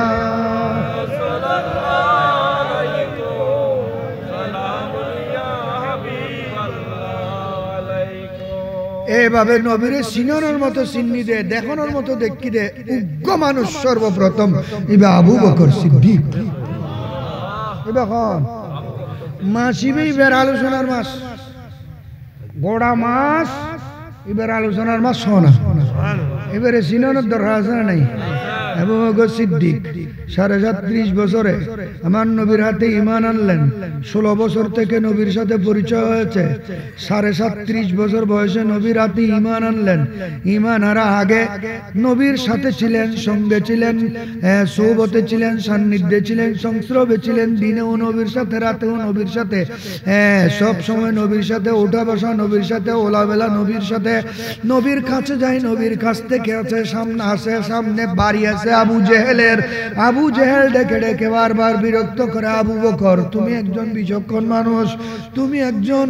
এভাবে নবীর সিনানোর মতো সিন্নি দে দেখানোর মতো দেখি দে উগ্র মানুষ সর্বপ্রথম ইবা আবু বকর সিদ্দিক এবার কোন মাসিবে এবার আলোচনার মাস গোড়া মাস এবার আলোচনার মাস সোনা এবারে সিনানোর দরকার আছে না নাই আবু বকর সিদ্দিক 37 বছরে আমার নবীর হাতে ঈমান আনলেন 16 বছর থেকে নবীর সাথে পরিচয় হয়েছে 37 বছর বয়সে নবীর হাতে ঈমান আনলেন ঈমান আরা আগে নবীর সাথে ছিলেন সঙ্গে ছিলেন সোহবতে ছিলেন সান্নিধ্যে ছিলেন সংস্রবে ছিলেন দিনেও নবীর সাথে রাতেও নবীর সাথে সব সময় নবীর সাথে ওঠা বসা নবীর সাথে ওলাবেলা নবীর সাথে নবীর কাছে যায় নবীর কাছ থেকে আছে সামনে আসে সামনে বাড়ি আছে আবু জেহেলের আবু জেহেল ডেকে ডেকে বারবার বিরক্ত করে আবু বকর তুমি একজন বিচক্ষণ মানুষ তুমি একজন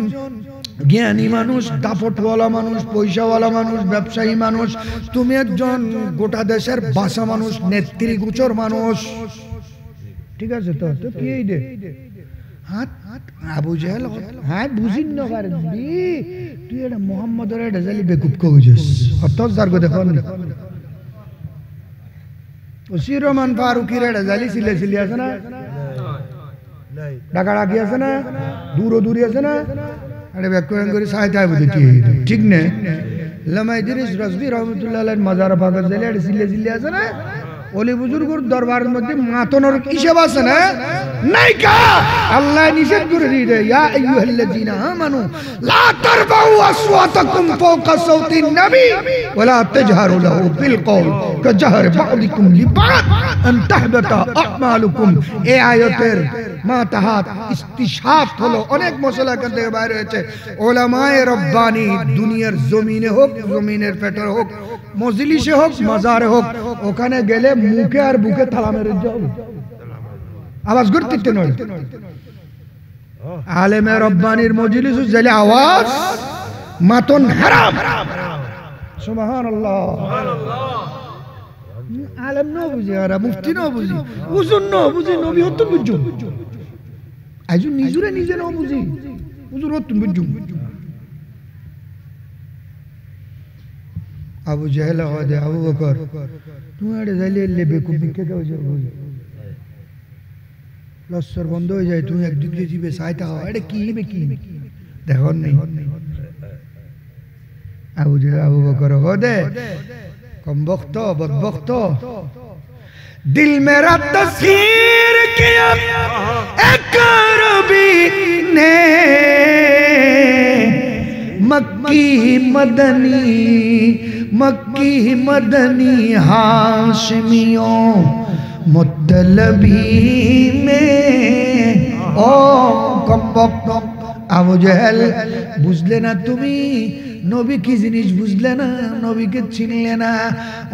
জ্ঞানী মানুষ, দাপটওয়ালা মানুষ, পয়সাওয়ালা মানুষ, ব্যবসায়ী মানুষ, তুমি একজন গোটা দেশের বাসা মানুষ, নেত্রী গোচর মানুষ, ঠিক আছে? তো তো কি এই দে হাত আবু জেহেল হ্যাঁ বুঝিন না পারবি তুই এটা মোহাম্মদের এটা জালি বেকুব কইছিস অত জারগো দেখো ওসির রহমান ফারুকির এটা জালি সিলে আছে না, ডাকাডাকি আছে না, দূরি আছে না, আরে ব্যাকরণ করে সাহায্য বুঝি ঠিক না? লামা ইদ্রিস রাজবি রহমাতুল্লাহ আলাইহির মাজার পাকের জালি এটা সিলে আছে না, ওলি বুজুর্গর দরবারের মধ্যে মাতনের হিসাব আছে না নাই কা? আল্লাহ নিষেধ করে দিয়েছে ইয়া আইয়ুহাল্লাযীনা আমানু লা তারফাউ আসওয়াতাকুম ফাওকা সাওতিন নবী ওয়া লা তাজহারু লাহু বিল কওল কাজহার বা'দিকুম লিবা'দ আন তাহবাতা আমালুকুম। এই আয়াতের মাতাহাত ইস্তিশাফ হলো অনেক মশলা এখান থেকে বাইরে হয়েছে। উলামায়ে রব্বানি দুনিয়ার জমিনে হোক, জমিনের পেটে হোক, মজলিসে হোক, মাজারে হোক, ওখানে গেলে মুখে আর বুকে তালা মেরে যাও, আওয়াজ করতে নয়। আলেমে রব্বানির মজলিস গেলে আওয়াজ মাতন হারাম। সুবহানাল্লাহ। আলেম ন বুঝি আর মুফতি ন বুঝি, হুজুর ন বুঝি, নবী হতুন বুঝু, আজ নিজুরে নিজে ন বুঝি, হুজুর হতুন বুঝু। আবু জেহেল হয় আবু বকর তুমি আরে যাইলে এলে বেকুব বিকে কেউ বুঝি লস্কর বন্ধ হয়ে যায়, তুমি একদিক দিয়ে জিবে সাইতা হয় এটা কি দেখো নেই। আবু জেহেল আবু বকর দে কম বক্ত বদবক্ত দিল মেরা তসখীর কিয়া এক রবি ने मक्की मदनी हाशमियों मुत्तलबी में ओ আবু জেহেল বুঝলে না তুমি নবী কি জিনিস, বুঝলে না, নবীকে চিনলে না।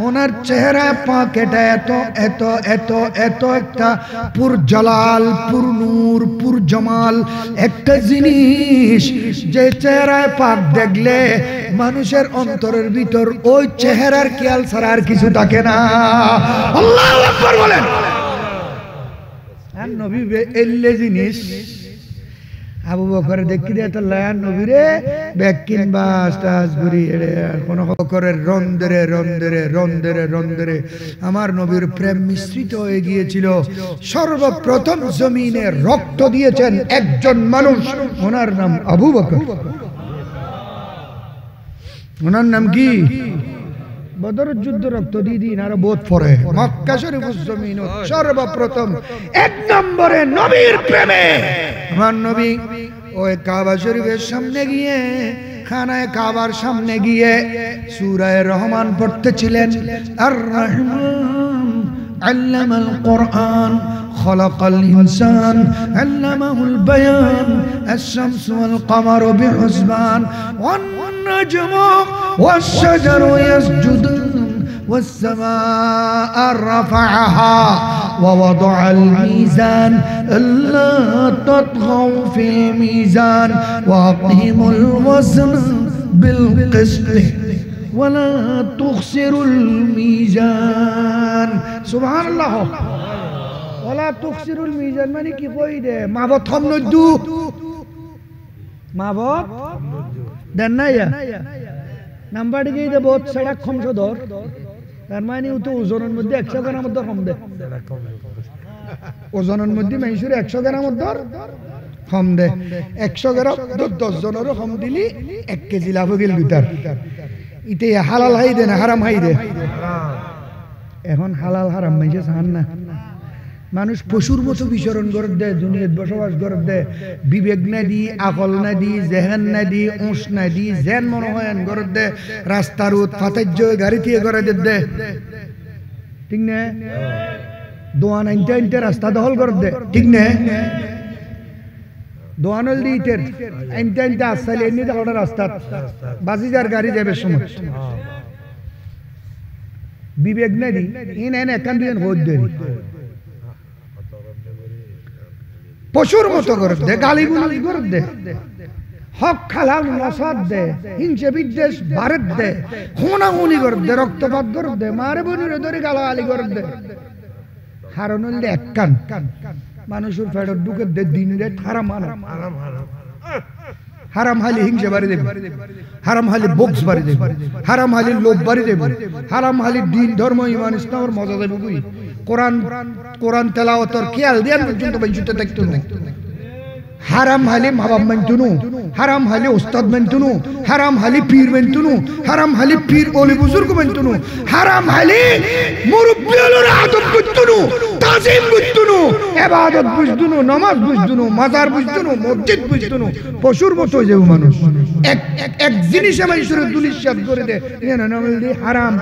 ওনার চেহারা পাকেটা এত এত এত এত একটা পুর জালাল, পুর নূর, পুর জামাল একটা জিনিস, যে চেহারায় পাক দেখলে মানুষের অন্তরের ভিতর ওই চেহারার খেয়াল ছাড়া আর কিছু থাকে না। আল্লাহু আকবার বলেন। আর নবী এলে জিনিস আবু বকর দেখি দে তো লায়ান নবীরে ব্যাকিন বাস তাজগুরি এড়ে কোন বকরের রন্দরে রন্দরে রন্দরে রন্দরে আমার নবীর প্রেম মিশ্রিত হয়ে গিয়েছিল। সর্বপ্রথম জমিনে রক্ত দিয়েছেন একজন মানুষ, ওনার নাম আবু বকর। ওনার নাম কি? বদরের যুদ্ধ রক্ত দিয়ে দিন আরো বোধ পড়ে মক্কা শরীফের জমিন সর্বপ্রথম এক নম্বরে নবীর প্রেমে আমার নবী ওই কাবা শরীফের সামনে গিয়ে, খানায় কাবার সামনে গিয়ে সূরা রহমান পড়তেছিলেন। আর রহমান আল্লামাল কোরআন খলাকাল ইনসান আল্লামাহুল বায়ান আশ-শামসু ওয়াল কামারু বিহুসবান ওয়ান নাজমু والشجر يسجدون والسماء رفعها ووضع الميزان ألا تطغوا في الميزان وأقيموا الوزن بالقسط ولا تخسروا الميزان سبحان الله ولا تخسروا الميزان মানে কি কই দে মাবত থম নদু মাবত দেন না ইয়া নাম্বার গিয়ে দে বহুত সড়ক কম সদর তার মানে ও তো ওজনের মধ্যে 100 গ্রাম দর কম দে, ওজনের মধ্যে মানুষের 100 গ্রাম দর কম দে। 100 গ্রাম 10 জনেরও কম দিলি 1 কেজি লাভ গেল ভিতর। ইতে হালাল হাই দে না হারাম হাই দে? এখন হালাল হারাম মাইছে জান না। মানুষ পশুর মতো বিচরণ করে দেয়, দুনিয়াত বসবাস করে দেয়, বিবেক না দি, আকল না দি, জেহেন না দি, উঁস না দি, জেন মনে হয় করে দেয়, রাস্তার ফাতাজ্য গাড়ি দিয়ে করে দে, ঠিক না? দোয়ান আনতে আনতে রাস্তা দখল করে দে, ঠিক না? দোয়ানল দি ইটের আনতে আনতে আসলে এমনি দেখো রাস্তা বাজি যার গাড়ি যাবে সময় বিবেক না দি ইন এনে একান দিয়ে ভোট দেরি পশুর মতো করে দে, গালি গুলি করে দে, হক খালাল নসাদ দে হিংসে বিদ্বেষ ভারত দে খুনাখুনি কর দে রক্তপাত কর দে মারে বনুরে ধরে গালাগালি কর দে হারণ হইলে এক কান মানুষের ফেরত ঢুকে দে দিন রে হারাম হারাম হারাম হালি হিংসা বাড়ি দেবে হারাম হালি বক্স বাড়ি দেবে হারাম হালি লোভ বাড়ি দেবে হারাম হালি দিন ধর্ম ইমান ইসলামের মজা দেবে বুঝি কোরআন কোরআন তেলাওয়াতর খেয়াল দেন পর্যন্ত বাইশুতে দেখতো না হারাম হালি মা বাপ মানতুনু হারাম হালি ওস্তাদ মানতুনু হারাম হালি পীর মানতুনু হারাম হালি পীর ওলি বুজুর্গ মানতুনু হারাম হালি মুরব্বি হলোর আদব বুঝতুনু তাজিম বুঝতুনু ইবাদত বুঝতুনু নামাজ বুঝতুনু মাজার বুঝতুনু মসজিদ বুঝতুনু পশুর মতো হয়ে যাবে মানুষ এক জিনিসে মানুষের দুলিশাত করে দে না বলি হারাম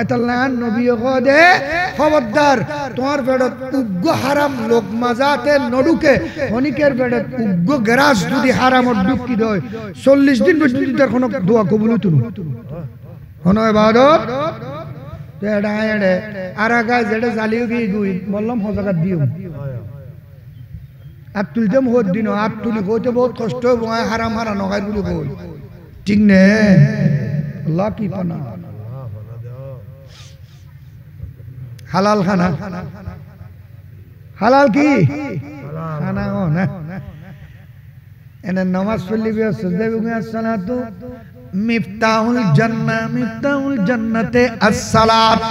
এতলান নবী কদে খবরদার তোমার পেটত উগ্র হারাম লোক মাজাতে নডুকে হনিকের পেটত উগ্র গ্রাস যদি হারামত ঢুকি দেয় 40 দিন পর্যন্ত তার কোনো দোয়া কবুল হতো না কোন ইবাদত তেডা এডে আরাগা যেটা জালিও কি গুই বললাম হজাকাত দিও আপ তুলতেম হদ দিন আপ তুলি কইতে বহুত কষ্ট হয় হারাম হারাম নগাই বলি কই ঠিক নে আল্লাহ কি পানা হালাল খানা হালাল কি খানা ও না এনে নামাজ পড়লিবি সাজদা বিগু আসসালাতু মিফতাহুল জান্নাতে আসসালাত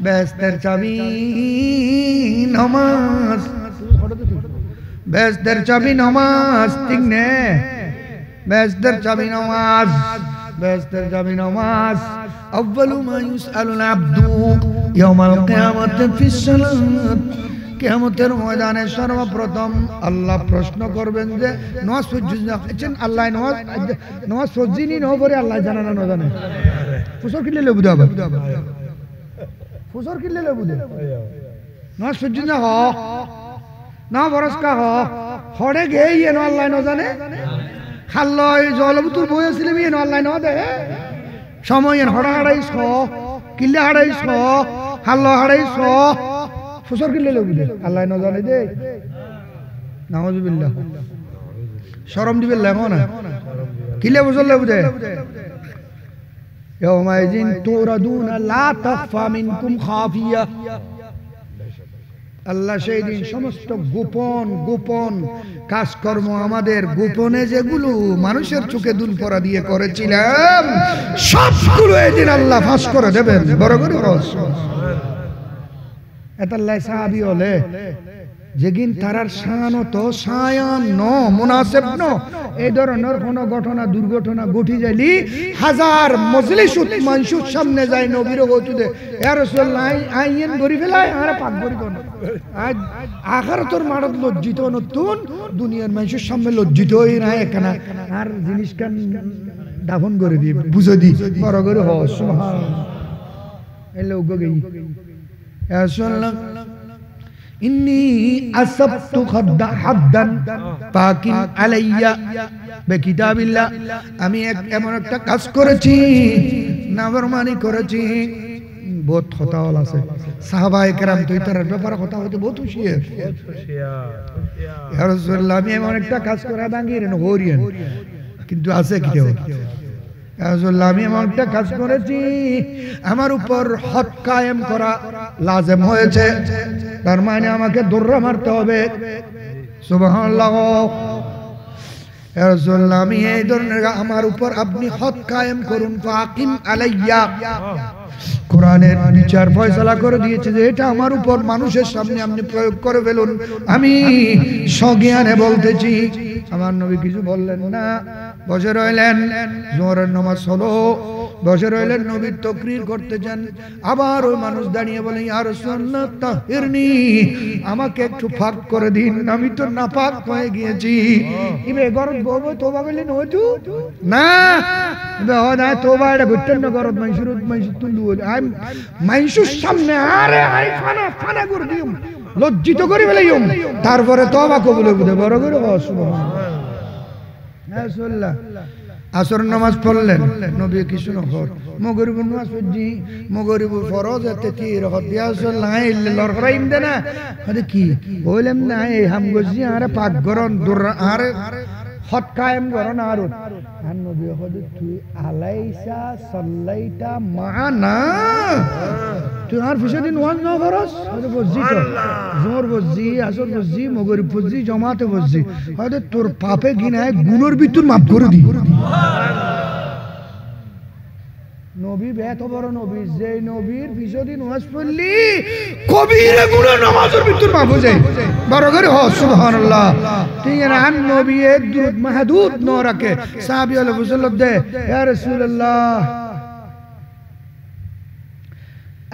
বেহেশতের চাবি নামাজ বেহেশতের চাবি নামাজ ঠিক নে বেহেশতের চাবি নামাজ বেহেশতের চাবি নামাজ আউয়ালু মা ইউসআলুল আবদু ইয়াউমাল কিয়ামাতি ফিস সালাত কিয়ামতের ময়দানে সর্বপ্রথম আল্লাহ প্রশ্ন করবেন যে নামাজ পড়ছেন আল্লাহ নামাজ পড়ছিনি না পড়ে আল্লাহ জানে না জানে ফুসর কিলে লেবু দাও ফুসর কিলে লেবু দে নামাজ পড়ছেন না হ না বরস কা হ হড়ে গে ইয়েন আল্লাহ না জানে খাল্লয় জলবুতুর বই আছিল ইয়েন আল্লাহ না দে সময় হড়া হাড়াইছ কিলে হাড়াইছ হাল্ল হাড়াইছ ফুসর কিলে লেবু দে আল্লাহ না জানে দে নাউজুবিল্লাহ শরম দিবে লাগো না কিলে বুঝল লেবু দে ইয়াউমাইজিন তুরাদুনা লা তাখফা মিনকুম খাফিয়া আল্লাহ সেই দিন সমস্ত গোপন গোপন কাজকর্ম আমাদের গোপনে যেগুলো মানুষের চোখে দুল পরা দিয়ে করেছিলাম সবগুলো এদিন আল্লাহ ফাঁস করে দেবেন বড় করে এতাল্লাহ সাহাবী হলে যেদিন তারার শানত সায়ান ন মুনাসিব ন এই ধরনের কোন ঘটনা দুর্ঘটনা ঘটি যাইলি হাজার মজলিসুত মানুষের সামনে যায় নবীর গতুদে ইয়া রাসূলুল্লাহ আইয়েন ধরি ফেলায় আর পাক করি কোন আজ আখিরাতের মারত লজ্জিত নতুন দুনিয়ার মানুষের সামনে লজ্জিত হই না একনা আর জিনিস কান দাফন করে দি বুঝে দি বড় করে হ সুবহানাল্লাহ এলো গগই ইয়া রাসূলুল্লাহ ইন্নী আসবতু হাদ্দান ফাকিন আলাইয়া বিকিতাবিল্লাহ আমি এমন একটা কাজ করেছি নাফরমানি করেছি বহুত কথা হল আছে সাহাবায়ে কেরাম তো এটার ব্যাপারে কথা হতে বহুত হুঁশিয়ার ইয়া রাসূলুল্লাহ আমি এমন একটা কাজ করে বাঙ্গিরেন হরিয়েন কিন্তু আছে কি দেও রাসূলুল্লাহ আমি এমন একটা কাজ করেছি আমার উপর হক কায়েম করা লাজিম হয়েছে তার মানে আমাকে দৌড়া মারতে হবে সুবহানাল্লাহ ইয়া রাসূলুল্লাহ আমি এই ধরনের আমার উপর আপনি হক কায়েম করুন ফাকিম আলাইয়া কোরআনের বিচার ফয়সালা করে দিয়েছে যে এটা আমার উপর মানুষের সামনে আপনি প্রয়োগ করে ফেলুন আমি সজ্ঞানে বলতেছি আমার নবী কিছু বললেন না বসে রইলেন জোহরের নামাজ হলো বসে রইলেন নবীর তাকরীর করতেছেন আবার ওই মানুষ দাঁড়িয়ে বলে ইয়া রাসূলুল্লাহ তাহিরনি আমাকে একটু ফাক করে দিন আমি তো নাপাক হয়ে গিয়েছি ইবে গরত বলবো তোবা বলে নয়তো না ইবে ও না তোবা এটা ঘটন না গরত মাইশুর তুলু আই মাইশুর সামনে আরে আই ফানা করে দিম লজ্জিত করে ফেলাইম তারপরে তোবা কবুল হবে বড় করে সুবহানাল্লাহ রাসূলুল্লাহ আসর নামাজ পড়লেন নবী কিছু নহর মগরিব নামাজ পড়জি মগরিব ফরজ এতে কি রহত দিয়া নাই লর করাইম দে না আরে কি বললাম না এই হাম গজি আরে পাক গরন দুর আরে হদ কায়েম করো না আর নবী হদ তুই আলাইসা সাল্লাইতা মানা তুই আর পিছে দিন ওয়াজ না করস হয়তো বসজি তো জোর বসজি আসর বসজি মগরিব বসজি জমাতে বসজি হয়তো তোর পাপে গিনায় গুণের ভিতর মাফ করে দি নবী এত বড় নবী যে নবীর পিছে দিন ওয়াজ পড়লি কবিরা গুনাহ নামাজের ভিতর মাফ হয়ে যায় বড় করে হ সুবহানাল্লাহ ঠিক না আন নবী এ দুরূদ মাহদুদ ন রাখে সাহাবী আল্লাহ বুঝল দে ইয়া রাসূলুল্লাহ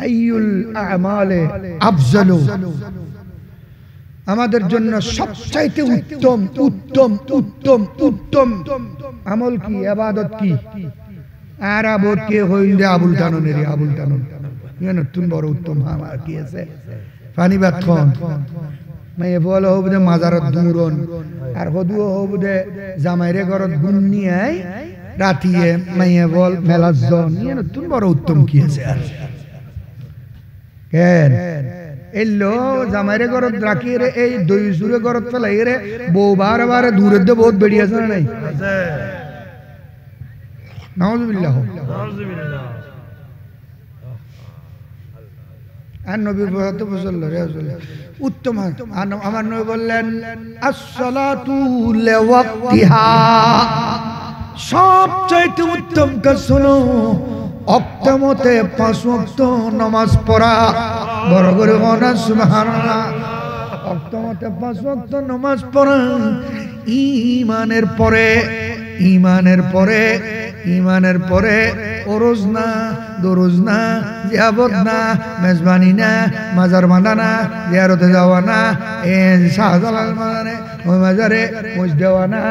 আইয়ুল আমালে আফজালু আমাদের জন্য সবচাইতে উত্তম উত্তম উত্তম উত্তম আমল কি ইবাদত কি আর আবদ কে হইল আবুল টাননের আবুল টানন নতুন বড় উত্তম আমার কি আছে পানি ভাত খান মায়ে বল হবদে মাজারত দূরন আর হদুও হবদে জামাইরে ঘরত গুণ নিয়ে রাতিয়ে মায়ে বল মেলাজন নতুন বড় উত্তম কি আছে আর কেন এলো জামাইরে ঘরত রাখি রে এই দই সুরে ঘরত ফেলাই রে বউ বারে বারে দূরে দে বহুত বেড়িয়েছে না নাই নাউযুবিল্লাহ নাউযুবিল্লাহ আর নবী উত্তম আমার নবী বললেন আসসালাতু লিওয়াক্তিহা সবচাইতে উত্তম কাজ হলো ওয়াক্ত মতে 5 ওয়াক্ত নামাজ পড়া বড় করে বলা সুবহানাল্লাহ ওয়াক্ত মতে 5 ওয়াক্ত নামাজ পড়া ঈমানের পরে ঈমানের পরে ঈমানের পরে ওরজ না দরজ না জিয়াবত না মেজবানি না মাজার বাঁধা না জিয়ারতে যাওয়া না এ শাহজালাল মানে ওই মাজারে মুজ দেওয়া না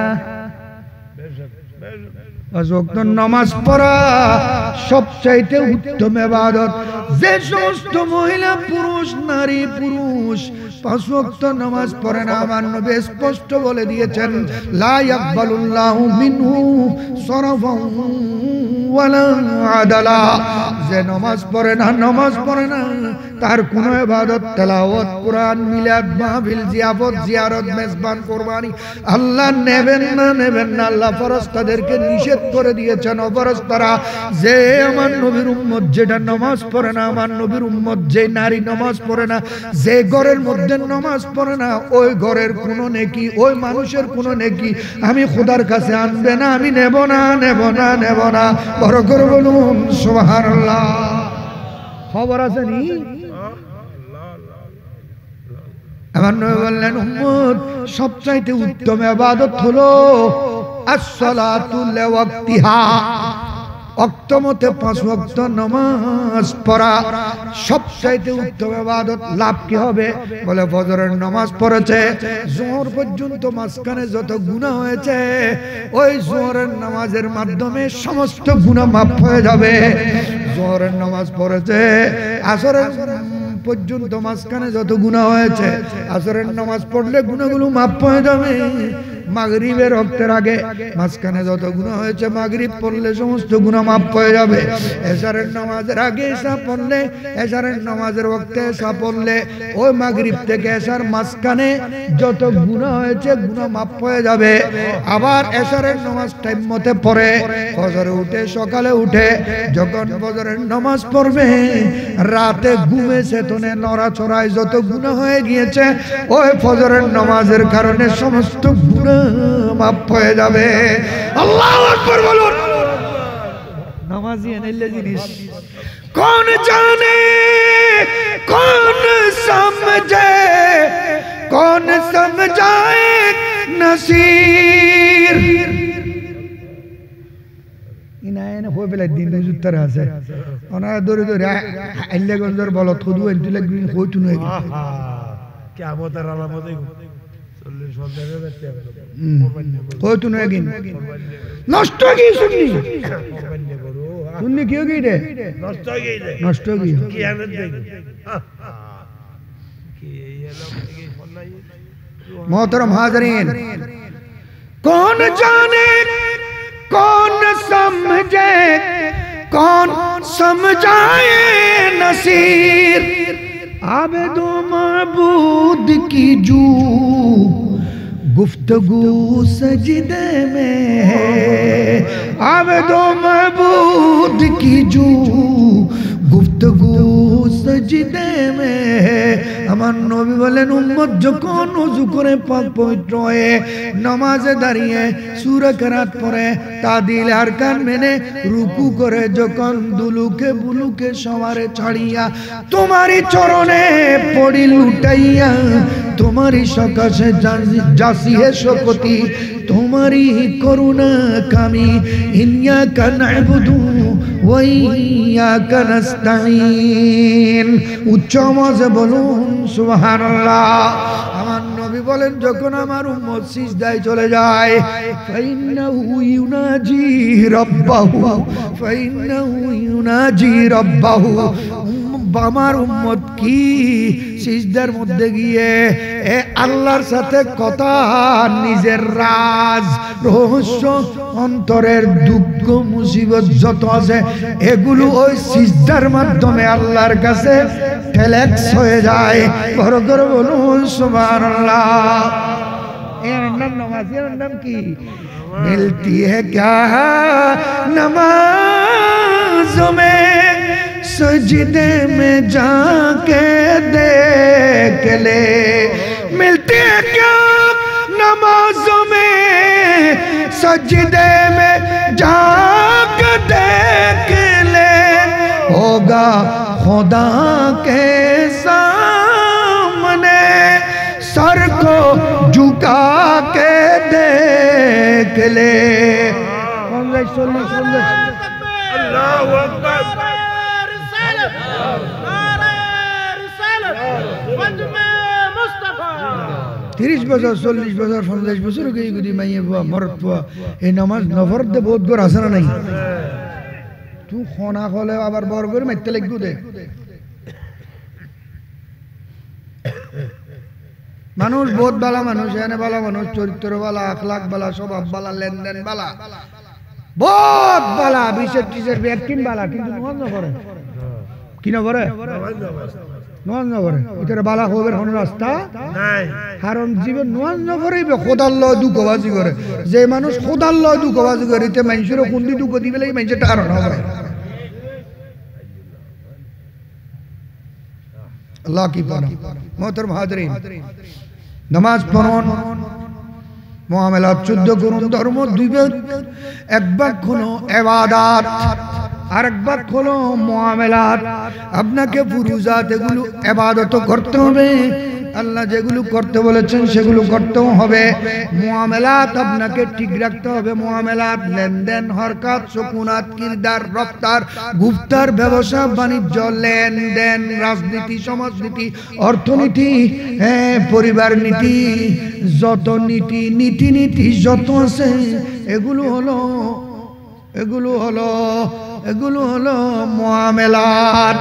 নামাজ পড়া সবচাইতে উত্তম ইবাদত যে সমস্ত মহিলা পুরুষ নারী পুরুষ 5 ওয়াক্ত নামাজ পড়ে না আমার নবী স্পষ্ট বলে দিয়েছেন লা ইয়াকবালুল্লাহু মিনহু সরফান ওয়ালা আদালা যে নামাজ পড়ে না তার কোন ইবাদত তেলাওয়াত কুরআন মিলাদ মাহফিল জিয়াফত জিয়ারত মেজবান কুরবানি আল্লাহ নেবেন না আল্লাহ ফেরেশতাদেরকে নিষেধ করে দিয়েছেন অপরস্তরা যে আমার নবীর উম্মত যেটা নামাজ পড়ে না আমার নবীর উম্মত যে নারী নামাজ পড়ে না যে ঘরের মধ্যে নামাজ পড়ে না ওই ঘরের কোনো নেকি ওই মানুষের কোনো নেকি আমি খোদার কাছে আনবে না আমি নেব না বড় করে বলুন সুবহানাল্লাহ খবর আছে নি আমার নবী বললেন উম্মত সবচাইতে উত্তম ইবাদত হলো আসসালাতু লিওয়াক্তিহা ওয়াক্ত মতে 5 ওয়াক্ত নামাজ পড়া সবচাইতে উত্তম ইবাদত লাভ কি হবে বলে ফজরের নামাজ পড়েছে যোহর পর্যন্ত মাঝখানে যত গুনাহ হয়েছে ওই যোহরের নামাজের মাধ্যমে সমস্ত গুনাহ মাফ হয়ে যাবে যোহরের নামাজ পড়েছে আসরের পর্যন্ত মাঝখানে যত গুনাহ হয়েছে আসরের নামাজ পড়লে গুনাহগুলো মাফ হয়ে যাবে মাগরিবের ওয়াক্তের আগে মাঝখানে যত গুনাহ হয়েছে মাগরিব পড়লে সমস্ত গুনাহ মাফ হয়ে যাবে এশারের নামাজের আগে এশা পড়লে এশারের নামাজের ওয়াক্তে এশা পড়লে ওই মাগরিব থেকে এশার মাঝখানে যত গুনাহ হয়েছে গুনাহ মাফ হয়ে যাবে আবার এশারের নামাজ টাইম মতে পড়ে ফজরে উঠে সকালে উঠে যখন ফজরের নামাজ পড়বে রাতে ঘুমে চেতনে নড়াচড়ায় যত গুনাহ হয়ে গিয়েছে ওই ফজরের নামাজের কারণে সমস্ত গুনাহ মাফ হয়ে যাবে আল্লাহু আকবার বলুন নামাজি এনেলে জিনিস কোন জানে কোন সমঝায়ে নসির ইনায়ন হয়ে পেলে দিন উত্তর আছে ওনারা দৌড়ে আইলে গঞ্জর বলো থদু এন্টিলে গ্রিন হইতু নয় কিয়ামতের আলামতে হইতু নয় গিন নষ্ট কি শুননি শুননি কি গই রে নষ্ট কি কিয়ামত দেখ मोहतरम हाज़रीन कौन जाने कौन समझे कौन समझाए नसीर आबदो माबूद की जू गुफ्तगू सजदे में है आबदो महबूद की जो गुफ्तगू सजदे में है আমার নবী বলেন উম্মত যখন ওযু করে পাক পবিত্র হয়ে নামাজে দাঁড়িয়ে সূরা কিরাত পড়ে তাদিল আরকান মেনে রুকু করে যখন দুলুকে বুলুকে সওয়ারে ছাড়িয়া তোমারই চরণে পড়ি লুটাইয়া তোমারই সকাশে জাসি হে শকতি তোমারই করুণা কামি ইয়্যাকা না'বুদু ওয়া ইয়্যাকা নাস্তাঈন উচ্চ আওয়াজে বলুন সুবহানাল্লাহ আমার নবী বলেন যখন আমার উম্মত সিজদায় চলে যায় ফাইন্নাহু ইউনাজি রাব্বাহু আমার উম্মত কি সিজদার মধ্যে গিয়ে আল্লাহর সাথে কথা নিজের রাজ রহস্য অন্তরের দুঃখ মুসিবত যত আছে এগুলো ওই সিজদার মাধ্যমে আল্লাহর কাছে টেলেক্স হয়ে যায় বড় করে বলুন সুবহানাল্লাহ এর নাম নামাজ এর নাম কি মিলতি है क्या नमाज़ों में सजदे में जाके देख ले मिलती है क्या नमाज़ों में सजदे में जाके देख ले होगा खुदा के सामने सर को झुका के देख ले अल्लाहु अकबर 30 বছর 40 বছর 50 বছর গই গুদি মাইয়ে বুয়া মরদ বুয়া এই নামাজ নফর দে বহুত গর আছে না নাই তুই খনা খলে আবার বড় করে মাইতে লাগবো দে মানুষ বহুত বালা মানুষ এনে বালা মানুষ চরিত্র বালা আখলাক বালা স্বভাব বালা লেনদেন বালা বহুত বালা বিশেষ টিচার ব্যক্তিন বালা কিন্তু নামাজ না পড়ে কি না পড়ে নামাজ না পড়ে এটার বালা হবের কোন রাস্তা নাই কারণ জীবন নামাজ না পড়িবে খোদার লয় দুঃখবাজি করে যে মানুষ খোদার লয় দুঃখবাজি করে তে মানুষের কোনদি দুঃখ দিবে লাগি মানুষের কারণ হবে আল্লাহ কি পানা মোহতরম হাজরিন নামাজ পড়ুন মুআমালাত শুদ্ধ করুন ধর্ম দুই ভাগ এক ভাগ হলো ইবাদত আর এক ভাগ হলো মুআমালাত আপনাকে ফুরুজাত এগুলো ইবাদত করতে হবে আল্লাহ যেগুলো করতে বলেছেন সেগুলো করতেও হবে মুআমালাত আপনাকে ঠিক রাখতে হবে মুআমালাত লেনদেন হরকত সুকুনাত কিরদার রফতার গুফতার ব্যবসা বাণিজ্য লেনদেন রাজনীতি সমাজনীতি অর্থনীতি পরিবার নীতি যত নীতি যত আছে এগুলো হলো মুআমালাত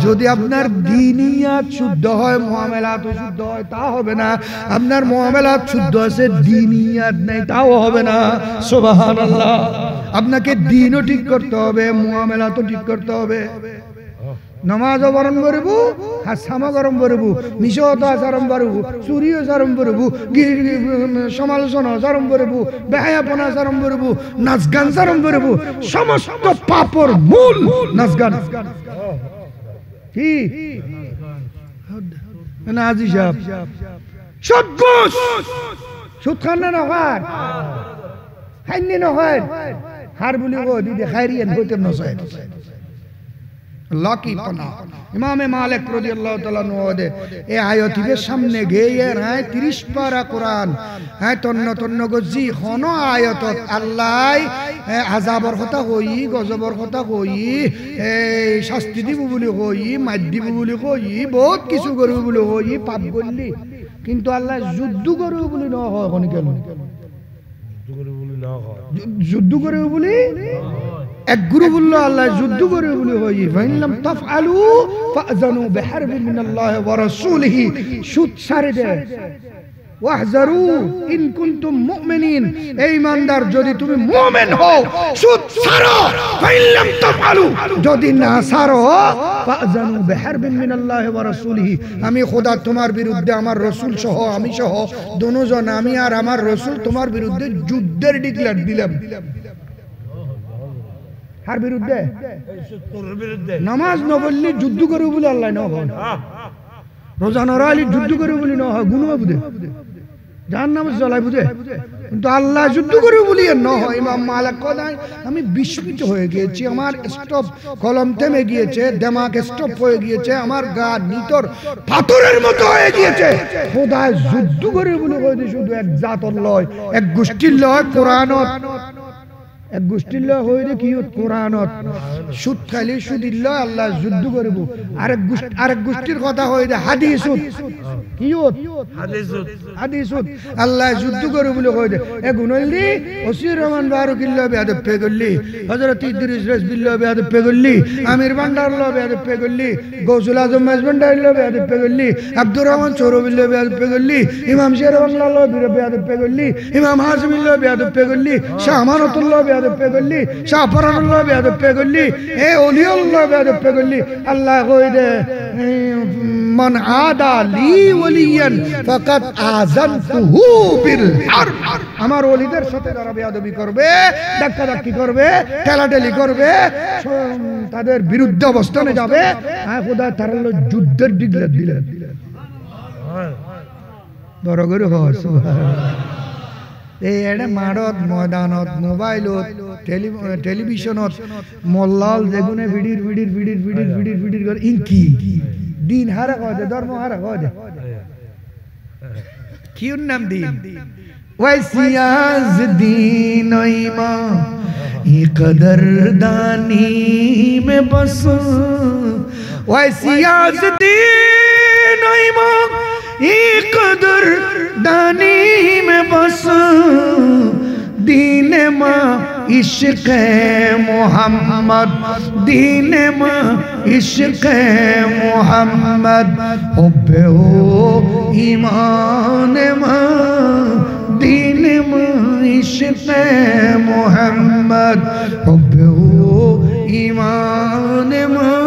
যদি আপনার দীনিয়াত শুদ্ধ হয় মুআমালাত শুদ্ধ হয় তা হবে না আপনার মুআমালাত শুদ্ধ আছে দীনিয়াত নাই তাও হবে না সুবহানাল্লাহ আপনাকে দ্বীনও ঠিক করতে হবে মুআমালাতও ঠিক করতে হবে নামাজও বরণ করব হাসামা গরম করব মিশত আচরণ করব চুরিও আচরণ করব সমালোচনা আচরণ করব বেহায়াপনা আচরণ করব নাচ গান আচরণ করব সমস্ত পাপর মূল নাচ গান কি না আজি সাহেব সদঘোষ সুদ খান না নখার খাইনি নখার হার বলি গো দিদি খাইরিয়ান হইতে নসায় লাকি পানা ইমামে মালিক রাদিয়াল্লাহু তাআলা নওয়াদে এই আয়াতির সামনে গিয়ে রায় 30 পারা কোরআন তন্ন গজি কোন আয়াতত আল্লাহ আযাবর কথা কই গজবর কথা কই এই শাস্তি দিব বলি কই মার দিব বলি কই বহুত কিছু করব বলি কই পাপ করলি কিন্তু আল্লাহ যুদ্ধ করব বলি না হয় কোন কেন যুদ্ধ করব বলি এক গুরু বলল আল্লাহ যুদ্ধ করে বলে হই ফাইনলাম তাফআলু ফাযানু বিহারবি মিনাল্লাহি ওয়া রাসূলিহি সুদ ছাড়ে দে ওয়াহজারু ইন কুনতুম মুমিনিন, এই ইমানদার যদি তুমি মুমিন হও সুদ ছাড়ো, ফাইল্লাম তাফআলু, যদি না ছাড়ো ফাযানু বিহারবিন মিনাল্লাহি ওয়া রাসূলিহি, আমি খোদা তোমার বিরুদ্ধে আমার রাসূল সহ আমি সহ দুজন, আমি আর আমার রাসূল তোমার বিরুদ্ধে যুদ্ধের ডিক্লেয়ার দিলাম। কার বিরুদ্ধে? নামাজ ন পড়লে যুদ্ধ করে বলে আল্লাহ না হয়, রোজা নরালি যুদ্ধ করে বলি না হয়, গুণ বুঝে জাহান্নামে জ্বলাই বুঝে, কিন্তু আল্লাহ যুদ্ধ করে বলি ন হয়। ইমাম মালিক কয় আমি বিস্মিত হয়ে গিয়েছি, আমার স্টপ কলম থেমে গিয়েছে, দেমাগ স্টপ হয়ে গিয়েছে, আমার গা নিতর পাথরের মতো হয়ে গিয়েছে। খোদায় যুদ্ধ করে বলে কয় শুধু এক জাতর লয়, এক গোষ্ঠীর লয়, কোরআনত এক গোষ্ঠীর লয় হইলে কি কোরআনত সুদ খাইলে সুদির লয় আল্লাহ যুদ্ধ করব, আরেক গোষ্ঠীর কথা হইলে হাদিস কি হাদিস আল্লাহ যুদ্ধ করে বলে কই দে। এ গুনলি ওসির রহমান বারুকিল্লাহ বেয়াদব পে করলি, হযরত ইদ্রিস রাসবিল্লাহ বেয়াদব পে করলি, আমির ভান্ডারল্লাহ বেয়াদব পে করলি, গৌসুল আজম মাঝভান্ডারিল্লাহ বেয়াদব পে করলি, আব্দুর রহমান চৌরবিল্লাহ বেয়াদব পে করলি, ইমাম শের বাংলাল্লাহ বেয়াদব পে করলি, ইমাম হাসিমিল্লাহ বেয়াদব পে করলি, শাহ আমানতুল্লাহ বেয়াদব পে করলি, শাহ ফরানুল্লাহ বেয়াদব পে করলি, এ ওলিউল্লাহ বেয়াদব পে করলি। আল্লাহ কই দে মান আদা লি ওয়ালিয়ান ফাকাদ আযানতুহু বিল হারব, আমার ওলিদের সাথে যারা বেয়াদবি করবে, ধাক্কাধাক্কি করবে, ঠেলাঠেলি করবে, তাদের বিরুদ্ধে অবস্থানে যাবে, খোদা তার যুদ্ধের ডিক্লেয়ার দিলেন। বড় করে হয় সুবহানাল্লাহ। এই এটা মাঠত ময়দানত মোবাইলত টেলিভিশনত মল্লাল যেগুনে ভিডির ভিডির ভিডির ভিডির ভিডির ভিডির করে ইনকি দিন হারা কয় দে, ধর্ম হারা কয় দে, কি নাম দিন ওয়াইসিয়াজ দিন ইমা ই কদরদানি মে বস, ওয়াইসিয়াজ দিন ইমা ই কদরদানি মে বস, दीन माँ इश्क मोहम्मद, दीन माँ इश्क मोहम्मद, हुब्बे हो ईमान माँ, दीन माँ इश्क मोहम्मद, हुब्बे हो ईमान माँ।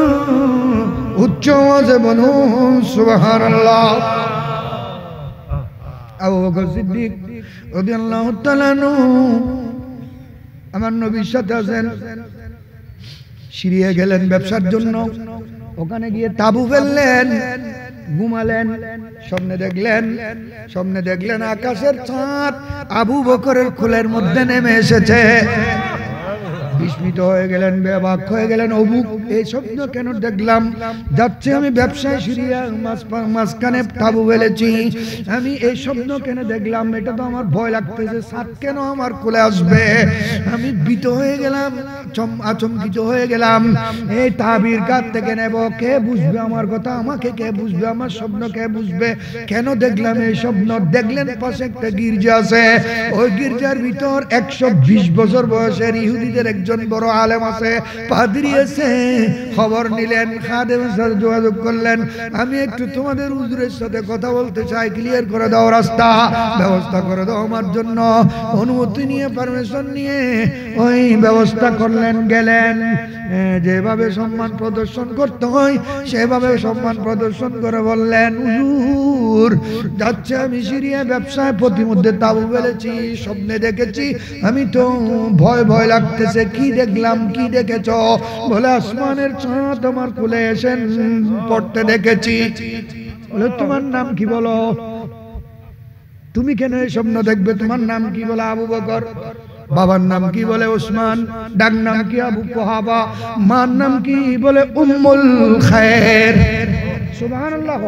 उच्च आवाज़ बनो सुबहानल्लाह। আবু বকর সিদ্দিক রাদিয়াল্লাহু তাআলা আনহু আমার নবীর সাথে আছেন, সিরিয়া গেলেন ব্যবসার জন্য, ওখানে গিয়ে তাবু ফেললেন, ঘুমালেন, স্বপ্নে দেখলেন আকাশের চাঁদ আবু বকরের কোলের মধ্যে নেমে এসেছে। বিস্মিত হয়ে গেলেন, বেবাক হয়ে গেলেন, অবুক এই স্বপ্ন কেন দেখলাম? যাচ্ছে আমি ব্যবসায় সিরিয়া মাঝখানে তাবু ফেলেছি, আমি এই স্বপ্ন কেন দেখলাম? এটা তো আমার ভয় লাগতেছে, সাত কেন আমার কোলে আসবে? আমি ভীত হয়ে গেলাম, আচমকিত হয়ে গেলাম। এই তাবির কাছ থেকে নেব, কে বুঝবে আমার কথা? আমাকে কে বুঝবে? আমার স্বপ্ন কে বুঝবে? কেন দেখলাম এই স্বপ্ন? দেখলেন পাশে একটা গির্জা আছে, ওই গির্জার ভিতর 120 বছর বয়সের ইহুদিদের একজন বড় আলেম আছে, পাদ্রী আছে। খবর নিলেন, খাদেমের সাথে যোগাযোগ করলেন, আমি একটু তোমাদের হুজুরের সাথে কথা বলতে চাই, ক্লিয়ার করে দাও, রাস্তা ব্যবস্থা করে দাও আমার জন্য। অনুমতি নিয়ে, পারমিশন নিয়ে ওই ব্যবস্থা করলেন। গেলেন, যেভাবে সম্মান প্রদর্শন করতে হয় সেভাবে সম্মান প্রদর্শন করে বললেন, হুজুর যাচ্ছে আমি সিরিয়া ব্যবসায়, প্রতিমধ্যে তাবু ফেলেছি, স্বপ্নে দেখেছি, আমি তো ভয় লাগতেছে। কি দেখলাম? কি দেখেছ? বলে আসমানের চাঁদ আমার কোলে এসে পড়তে দেখেছি। বলে তোমার নাম কি? বলো তুমি কেন এই স্বপ্ন দেখবে? তোমার নাম কি? বলে আবু বকর। বাবার নাম কি? বলে ওসমান। ডাক নাম কি? আবু কুহাফা। মার নাম কি? বলে উম্মুল খায়ের। সুবহানাল্লাহ।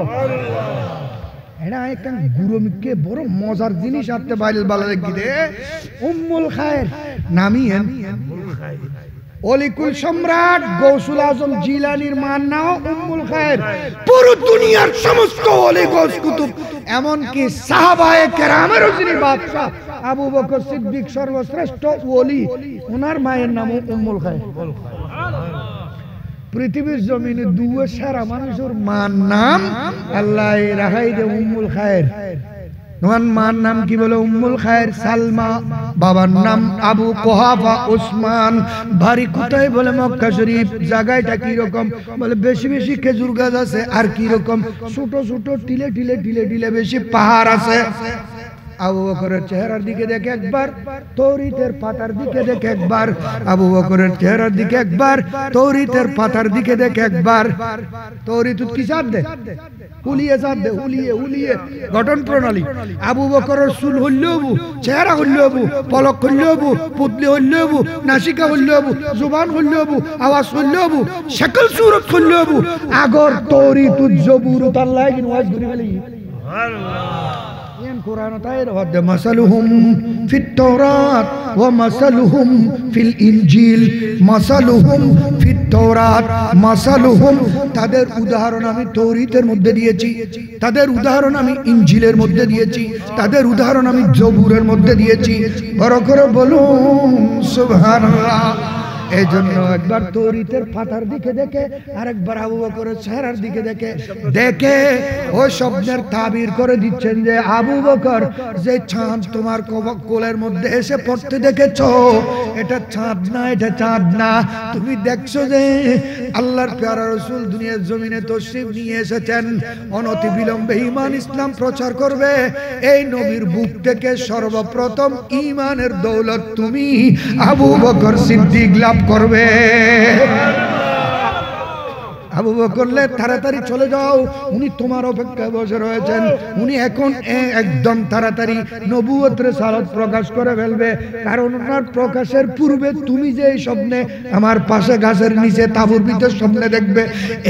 এটা একটা গুরুমিকে বড় মজার জিনিস আপনি বাইল বালা গিয়ে উম্মুল খায়ের নামই অলিকুল সম্রাট গৌসুল আজম জিলানির মার নাম উম্মুল খায়ের। পুরো দুনিয়ার সমস্ত ওলি গৌস কুতুব, এমনকি সাহাবায়ে কেরামেরও যিনি বাদশা আবু বকর সিদ্দিক সর্বশ্রেষ্ঠ ওলি, ওনার মায়ের নাম উম্মুল খায়ের। পৃথিবীর জমিনে দুয়ে সেরা মানুষের মার নাম আল্লাহ রাখাই দে উম্মুল খায়ের। তোমার মার নাম কি বলে? উম্মুল খায়ের সালমা। বাবার নাম আবু কুহাফা উসমান। বাড়ি কোথায়? বলে মক্কা শরীফ। জায়গাটা কি রকম? বলে বেশি বেশি খেজুর গাছ আছে। আর কি রকম? ছোট ছোট টিলে টিলে টিলে টিলে বেশি পাহাড় আছে। আবু বকরের চেহারার দিকে দেখে একবার, তৌরিতের পাতার দিকে দেখে একবার। আবু বকরের চেহারার দিকে একবার, তৌরিতের পাতার দিকে দেখে একবার। তৌরিত কি সাথ দে? উলিয়ে সাথ দে, উলিয়ে উলিয়ে গঠন প্রণালী। আবু বকরের চুল হইলেও, চেহারা হইলেও, পলক হইলেও, পুতলি হইলেও, নাসিকা হইলেও, জুবান হইলেও, আওয়াজ হইলেও, সকল সুরত হইলেও আগর তৌরিত জবুর আল্লাহ কি ওয়াজ করে ফেলি। কুরআন তাইর হদে মাসালুহুম ফিত তাওরাত ওয়া মাসালুহুম ফিল ইনজিল। মাসালুহুম ফিত তাওরাত, মাসালুহুম তাদের উদাহরণ আমি তৌরাতের মধ্যে দিয়েছি, তাদের উদাহরণ আমি ইনজিলের মধ্যে দিয়েছি, তাদের উদাহরণ আমি জবুরের মধ্যে দিয়েছি। বড় করে বলুন সুবহানাল্লাহ। এই জন্য একবার তৌরিতের পাতার দিকে দেখে, আরেকবার আবু বকরের চেহারার দিকে দেখে দেখে ও স্বপ্নের তাবির করে দিচ্ছেন যে আবু বকর, যে চাঁদ তোমার কোলের মধ্যে এসে পড়তে দেখেছো, এটা চাঁদ না, এটা চাঁদ না। তুমি দেখছো যে আল্লাহর প্যারা রাসূল দুনিয়ার জমিনে তশরিফ নিয়ে এসেছেন, অনতি বিলম্বে ঈমান ইসলাম প্রচার করবে। এই নবীর বুক থেকে সর্বপ্রথম ঈমানের দৌলত তুমি আবু বকর সিদ্দিক লাভ করবে। আবু বকর তাড়াতাড়ি চলে যাও, উনি তোমার অপেক্ষায় বসে রয়েছেন। উনি এখন একদম তাড়াতাড়ি নবুয়ত রিসালাত প্রকাশ করে ফেলবে, কারণ ওনার প্রকাশের পূর্বে তুমি যে স্বপ্নে আমার পাশে গাছের নিচে তাঁবুর ভিতর স্বপ্নে দেখবে,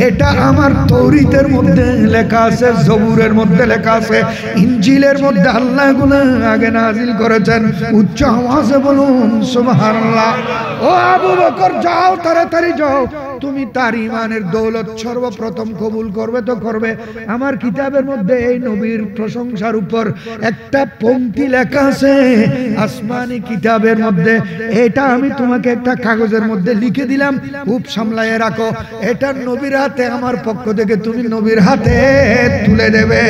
এটা আমার তৌরিতের মধ্যে লেখা আছে, জবুরের মধ্যে লেখা আছে, ইনজিলের মধ্যে আল্লাহ এগুলো আগে নাজিল করেছেন। উচ্চ আওয়াজে বলুন সুবহানাল্লাহ। ও আবু বকর যাও, তাড়াতাড়ি যাও, তুমি তার ঈমানের দৌলত সর্বপ্রথম কবুল করবে তো করবে। আমার কিতাবের মধ্যে এই নবীর প্রশংসার উপর একটা পংক্তি লেখা আছে আসমানি কিতাবের মধ্যে, এটা আমি তোমাকে একটা কাগজের মধ্যে লিখে দিলাম, খুব সামলায়ে রাখো। এটা নবীর হাতে আমার পক্ষ থেকে তুমি নবীর হাতে তুলে দেবে।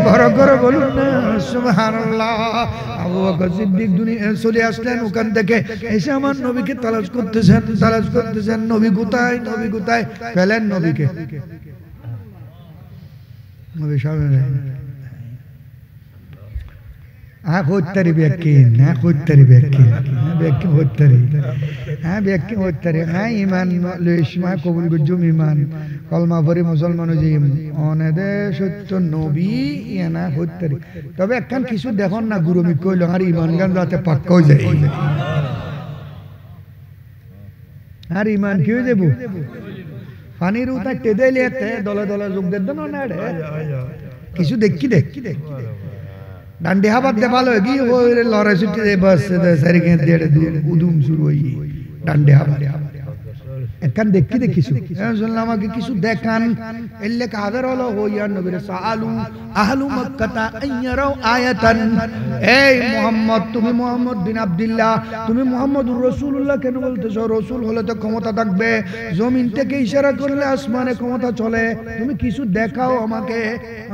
বড় করে বলুন না সুবহানাল্লাহ। আবু বকর সিদ্দিক দুনিয়া চলে আসলেন, ওখান থেকে এসে আমার নবীকে তালাশ করতেছেন, তালাশ করতেছেন, নবী কোথায়, নবী কোথায়? পেলেন নবীকে, নবী সামনে। হত্যারি ব্যক্তি, হ্যাঁ হত্যারি ব্যক্তি, ব্যক্তি হত্যারি, হ্যাঁ ব্যক্তি হত্যারি, হ্যাঁ ইমান লইসমা কবুল গুজুম ইমান কলমা পড়ি মুসলমান জিম অনেদে সত্য নবী এনা হত্যারি। তবে একখান কিছু দেখুন না, গুরুমি কইল আর ইমান গান যাতে পাক্কা হয়ে যায়। আর ইমান কি হয়ে যাবো? পানির উঠা টেদে লিয়েতে দলে দলে যোগ দেন না রে, কিছু দেখি দেখি দেখি ডান্ডি হাবাত দে ভালো কি ওই লড়াই ছুটি বাস সারি কে দিয়ে উদুম শুরু হই ডান্ডি হাবাত একখান দেখি দে কিছু শুনলাম আমাকে কিছু দেখান। এলে কাদের হলো হইয়া নবীর সাআলু আহলু মক্কাতা আইয়ারাও আয়াতান। এই মুহাম্মদ, তুমি মুহাম্মদ বিন আব্দুল্লাহ, তুমি মুহাম্মদুর রাসূলুল্লাহ কেন বলতেছো? রাসূল হলে তো ক্ষমতা থাকবে, জমিন থেকে ইশারা করলে আসমানে ক্ষমতা চলে। তুমি কিছু দেখাও আমাকে,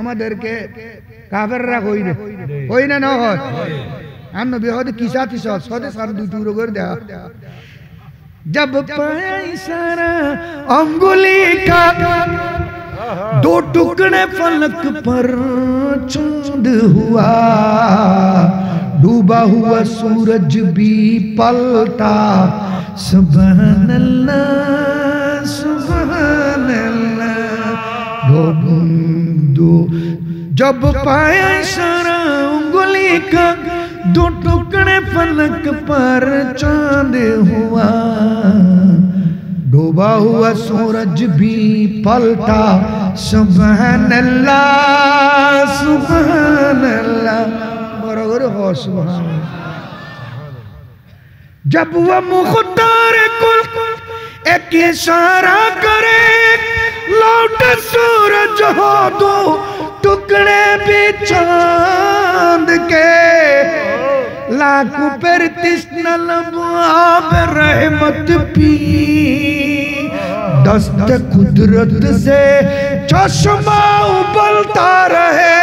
আমাদেরকে। কাফেররা কই রে, কই না না হয় আর নবী হতে কিসা তিসা সদে সার দুই টুকরো করে দেয়া। जब पाया इशारा अंगुली का, दो टुकड़े फलक पर चांद हुआ, डूबा हुआ सूरज भी पलटा। सुभान अल्लाह सुभान अल्लाह। दो जब पाया इशारा अंगुली का, दो टुकड़े फलक पर चांद हुआ, डूबा हुआ सूरज भी पलटा। सुभान अल्लाह सुभान अल्लाह। बराबर हो सुभान। जब वह मुख्तार कुल एक इशारा करे, लौट सूरज हो दो टुकड़े भी चांद के। लाखों पर तिस्ना लबाब रहमत पी, दस्त कुदरत से चश्मा उबलता रहे।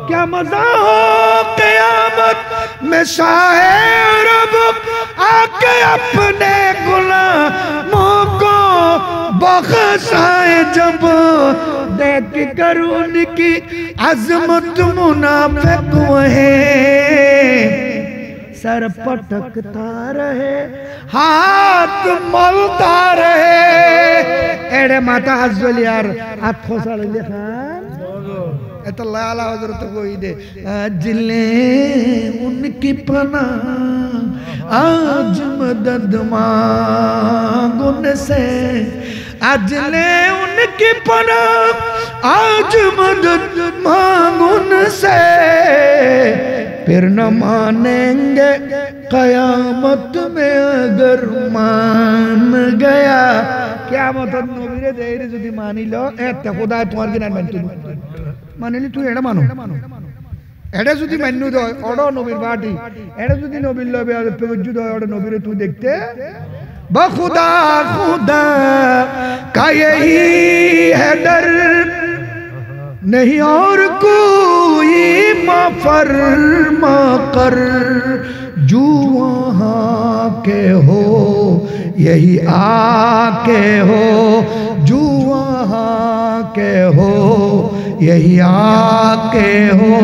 क्या मजा हो क़यामत में शाह रब आके अपने गुलामों को बख्शाए जब देख कर उनकी अजमत मुनाफिक है सर पटकता रहे हाथ मलता रहे एड़े माता हजल यार हाथ खोसा ले खान तो लाला हजरत कोई दे अजले उनकी पना आज मदद मांग उनसे अजले उनकी पना आज मदद मांग उनसे फिर न मानेंगे कयामत में अगर मान गया क्या मतलब नबीरे देरी जुदी मानी लो एते खुदा तुम्हार गिना मानतु मानिली तू एड़ा मानो एड़ा जुदी मान्नु दो ओडो नबीर बाटी एड़ा जुदी नबीर लबे और पेवजु दो ओडो नबीरे तू देखते बखुदा खुदा का यही है डर नहीं और कोई मफर मकर जो वहाँ के हो यही आके हो जो वहाँ के हो यही आके हो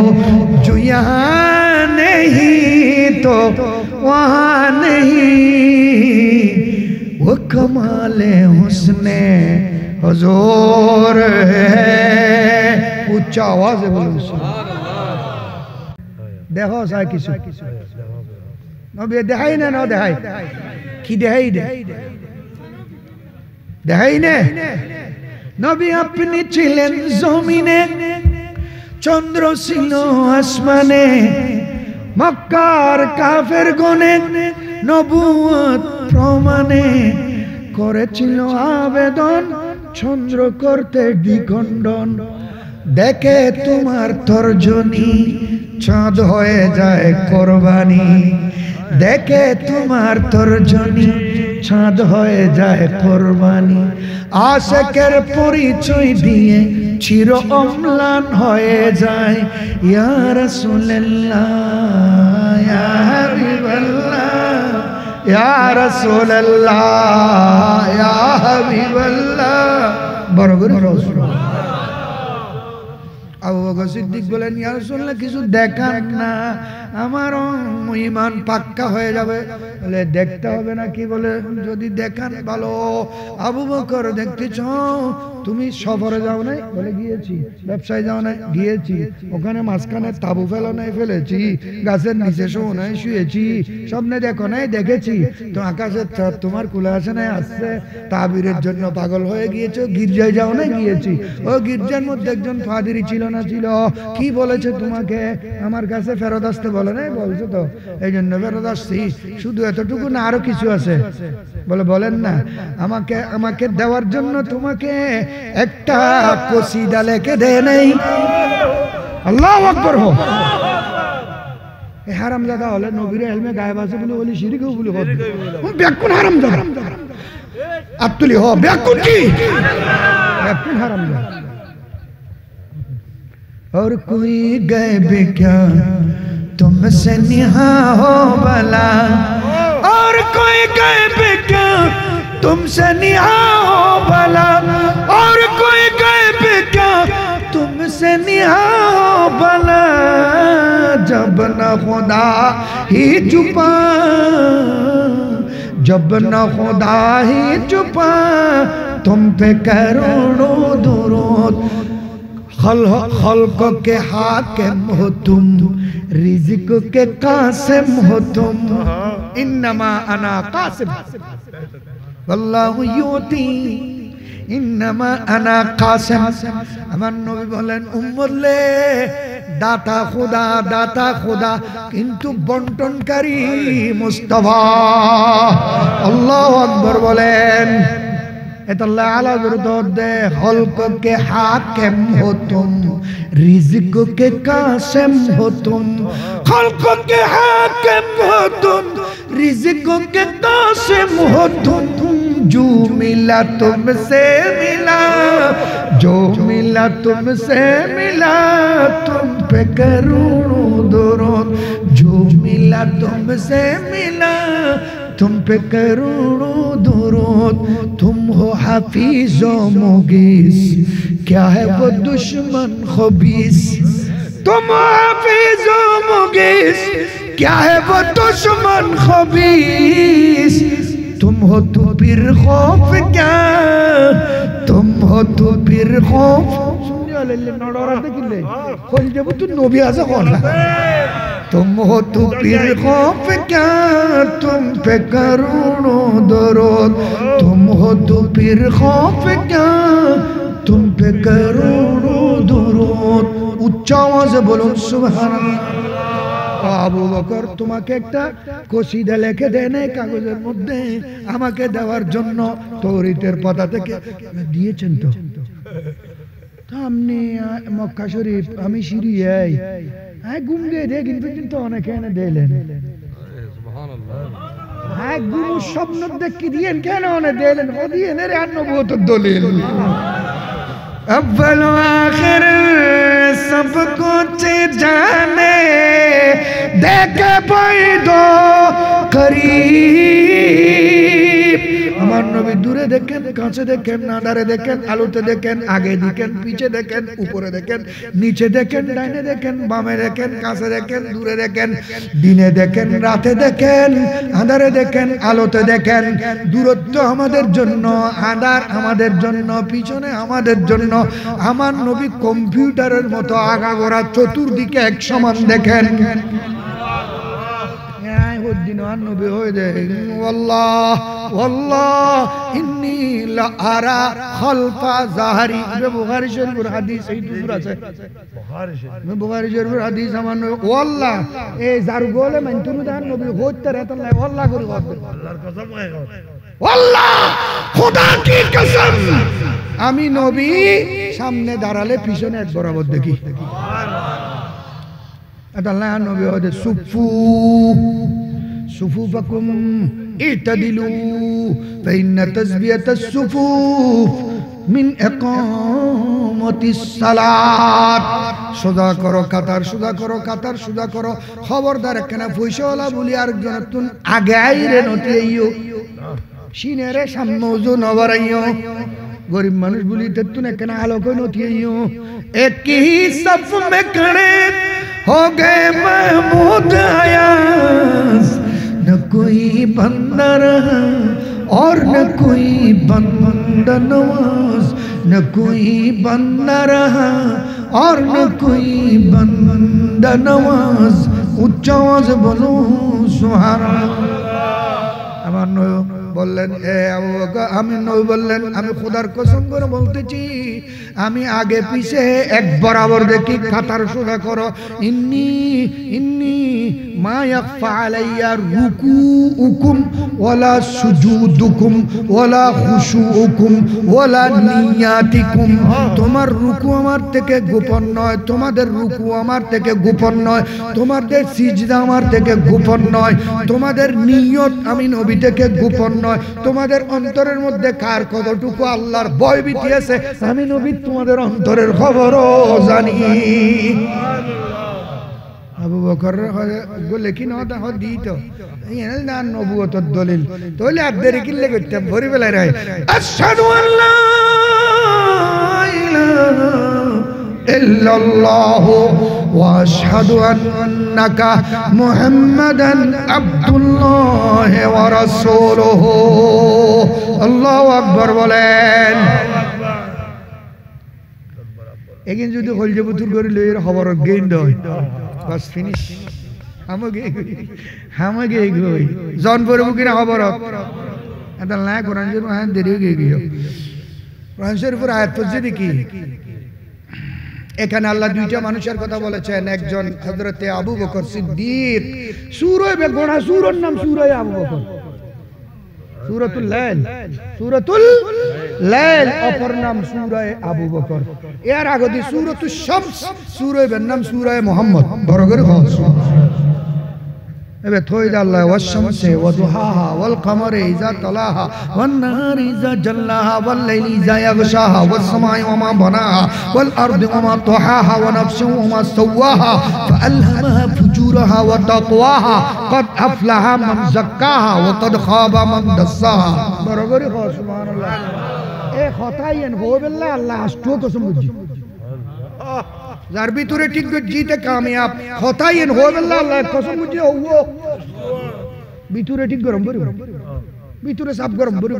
जो यहाँ नहीं तो वहाँ नहीं वो कमाले हुस्ने हुजूर है उच्च आवाज है बोलो देखो सा किसी नबी देहाई ना न देहाई की देहाई दे देहाई ने नबी अपनी छिलेन जमीने चंद्र सिलो आसमाने मक्कार काफेर गने नबुवत प्रमाणे করেছিল আবেদন চন্দ্র করতে দ্বিখণ্ডন দেখে তোমার তর্জনী চাঁদ হয়ে যায় কোরবানি দেখে তোমার তর্জনী চাঁদ হয়ে যায় কোরবানি আশিকের পরিচয় দিয়ে চির অম্লান হয়ে যায় ইয়া রাসূলুল্লাহ ইয়া হাবিবাল্লাহ या रसूल अल्लाह या हबीब अल्लाह बरोबर रसूल আবু বকর সিদ্দিক বলেন ইয়া রাসূলুল্লাহ কিছু দেখান না আমার ঈমান পাক্কা হয়ে যাবে বলে দেখতে হবে না কি বলে যদি দেখান ভালো আবু বকর দেখতে চাও তুমি সফরে যাও নাই বলে গিয়েছি ব্যবসায় যাও নাই গিয়েছি ওখানে মাঝখানে তাবু ফেলো নাই ফেলেছি গাছের নিচে শোও নাই শুয়েছি স্বপ্নে দেখো নাই দেখেছি তো আকাশের চাঁদ তোমার কুলে আসে নাই আসছে তাবিরের জন্য পাগল হয়ে গিয়েছো গির্জায় যাও নাই গিয়েছি ও গির্জার মধ্যে একজন ফাদিরি ছিল না ছিল কি বলেছে তোমাকে আমার কাছে ফেরত আসতে বলে নাই বলছো তো এই জন্য ফেরত আসছি শুধু এতটুকু না আরো কিছু আছে বলে বলেন না আমাকে আমাকে দেওয়ার জন্য তোমাকে একটা কসিদা লিখে দেয় নাই আল্লাহু আকবার হো এ হারামজাদা হলে নবীর ইলমে গায়েব আছে বলে ওলি শিরকও বলে হবে বেকুন হারামজাদা আব্দুলি হো বেকুন কি বেকুন হারামজাদা और कोई गैब क्या तुमसे निहा हो भला और कोई गैब क्या तुमसे निहा हो भला और कोई गैब क्या तुमसे निहा हो भला जब न खुदा ही छुपा जब न खुदा ही छुपा तुम पे करोड़ों दुरूद खल्क के हाकिम हो तुम रिज़्क़ के कासिम हो तुम इन्नमा अना कासिम वल्लाहु युती इन्नमा अना कासिम আমার নবী বলেন উম্মত লে দাতা খোদা কিন্তু বন্টনকারী মুস্তাফা আল্লাহু আকবার বলেন अल्लाह आला दे खल्क के हाकिम हो तुम रिज़्क़ के कासिम हो तुम खल्क के हाकिम हो तुम रिज़्क़ के कासिम हो तुम जो मिला तुमसे मिला जो मिला तुमसे मिला तुम पे करोड़ों दरूद जो मिला तुमसे मिला तुम पे करोड़ों दरूद तुम हो हाफिज व मुगीस क्या है वो दुश्मन खबीस तुम हाफिज व मुगीस क्या है वो दुश्मन खबीस तुम हो तो फिर खौफ क्या तुम हो तो फिर खौफ सुनने वाले नड़ोरा देखिले खोल जब तू नबी आजा कौन तुम हो तो फिर खौफ क्या तुम पे करोड़ों दरूद तुम हो तो फिर खौफ क्या तुम पे करोड़ों दरूद उच्च आवाज़े बोलो सुबहानअल्लाह আবু বকর তোমাকে একটা কসিদা লিখে দেন এই কাগজের মধ্যে আমাকে দেওয়ার জন্য তৌরাতের পাতা থেকে দিয়েছেন তো আপনি মক্কা শরীফ আমি সিরিয়াই হ্যাঁ গুমগে দেখেন কিন্তু অনেকে এনে দিলেন সুবহানাল্লাহ হ্যাঁ গুম স্বপ্ন দেখি দিয়েন কেন অনেক দিলেন ও দিয়েন এর আর নবুয়তের দলিল अव्वल आखिर सब कुछ जाने देखे पैदो करीब আমার নবী দূরে দেখেন কাছে দেখেন নাদারে দেখেন আলোতে দেখেন আগে দেখেন পিছে দেখেন উপরে দেখেন নিচে দেখেন ডাইনে দেখেন বামে দেখেন কাছে দেখেন দূরে দেখেন দিনে দেখেন রাতে দেখেন আঁধারে দেখেন আলোতে দেখেন দূরত্ব আমাদের জন্য আঁধার আমাদের জন্য পিছনে আমাদের জন্য আমার নবী কম্পিউটারের মতো আগাগোড়া চতুর্দিকে এক সমান দেখেন दिन नबी हो जाए वल्लाह वल्लाह इन्नी ला अरा खल्फा ज़हरी बुखारी शरीफ हदीस सही दूसरा है बुखारी शरीफ हदीस हमान वल्लाह ए जारगोले मन तुनु दान नबी होते रहता है वल्लाह करी अल्लाहर कसम है वल्लाह खुदा की कसम আমি নবী সামনে দাঁড়ালে পিছনে এক বরাবর দেখি সুবহানাল্লাহ আল্লাহ নবী হতে সুফু صفوفكم اعتدلوا فإن تسبية الصفوف من إقامة الصلاة সুদা করো কাতার সুদা করো কাতার সুদা করো খবরদার কেন পয়সাওয়ালা বলি আরেকজন তুন আগে আইরে নটিয়েও সিনেরে সামনে ওজু নবরাইও গরিব মানুষ বলি তুন কেন আলোকে নটিয়েও এক ही सफ में खड़े हो गए महमूद अयास न कोई बंदा रहा और न कोई बंदा नवाज न कोई बंदा रहा और न कोई बंदा नवाज उच्च आवाज़ बोलो सुबहानअल्लाह আমার বললেন এ আবু বকর আমি নবী বললেন আমি খোদার কসম করে বলতেছি আমি আগে পিছে এক বরাবর দেখি কাতার সুদা করো ইন্নী ইন্নী মা ইয়াখফা আলাইয়া রুকুউকুম ওয়ালা সুজুদুকুম ওয়ালা খুশুউকুম ওয়ালা নিয়াতিকুম তোমার রুকু আমার থেকে গোপন নয় তোমাদের রুকু আমার থেকে গোপন নয় তোমাদের সিজদা আমার থেকে গোপন নয় তোমাদের নিয়ত আমি নবী থেকে গোপন নয় তোমাদের অন্তরের মধ্যে কার কতটুকু আল্লাহর ভয় ভীতি আছে আমি নবী তোমাদের অন্তরের খবরও জানি আবু বকর বলে কি না তা দিত এই না নবুয়তের দলিল তাহলে আদেরি কিল্লে করতাম ভরি বেলায় রায় আশহাদু আল্লা ইলাহা ইল্লাল্লাহু ওয়া আশহাদু আন্নাকা মুহাম্মাদান আবদুল্লাহি ওয়া রাসূলুহু আল্লাহু আকবার বলেন এগিন যদি হলজে বুতুর করে লইর খবর গেইন দয় বাস ফিনিশ হামগে গই জন পড়ব কিনা খবর এটা না কোরআন শরীফ আয়াত দেরি হয়ে গিয়ে কোরআন শরীফের আয়াত পড়ছে দেখি এখানে আল্লাহ দুইটা মানুষের কথা বলেছেন একজন হযরতে আবু বকর সিদ্দিক সূরা বেগোনা সূরার নাম সূরা আবু বকর সূরাতুল লাইল অপর নাম সূরা আবু বকর এর আগে দি সূরাতুশ শামস সূরা এর নাম সূরা মুহাম্মদ বড় করে এবে থই আল্লাহ ওয়াস শামসি ওয়া দুহাহা ওয়াল কমারি ইযা তালাহা ওয়ান নাহারি ইযা জাল্লাহা ওয়াল লাইলি ইযা ইয়াগশাহা ওয়াস সামাই ওয়া মা বানাহা ওয়াল আরদি ওয়া মা তাহাহা ওয়া নাফসিন ওয়া মা সাওয়াহা ফাআলহামাহা ফুজুরাহা ওয়া তাকওয়াহা ক্বাদ আফলাহা মান যাক্কাহা ওয়া ক্বাদ খাবা মান দাসসাহা বরাবর সুবহানাল্লাহ এ খতাইন হোবেল্লা আল্লাহ আষ্টো কসম বুঝি যার ভিতরে ঠিক জিতে কামিয়াব খতাইন হোবেল্লা আল্লাহ কসম বুঝি হও ভিতরে ঠিক গরম করব ভিতরে সাফ গরম করব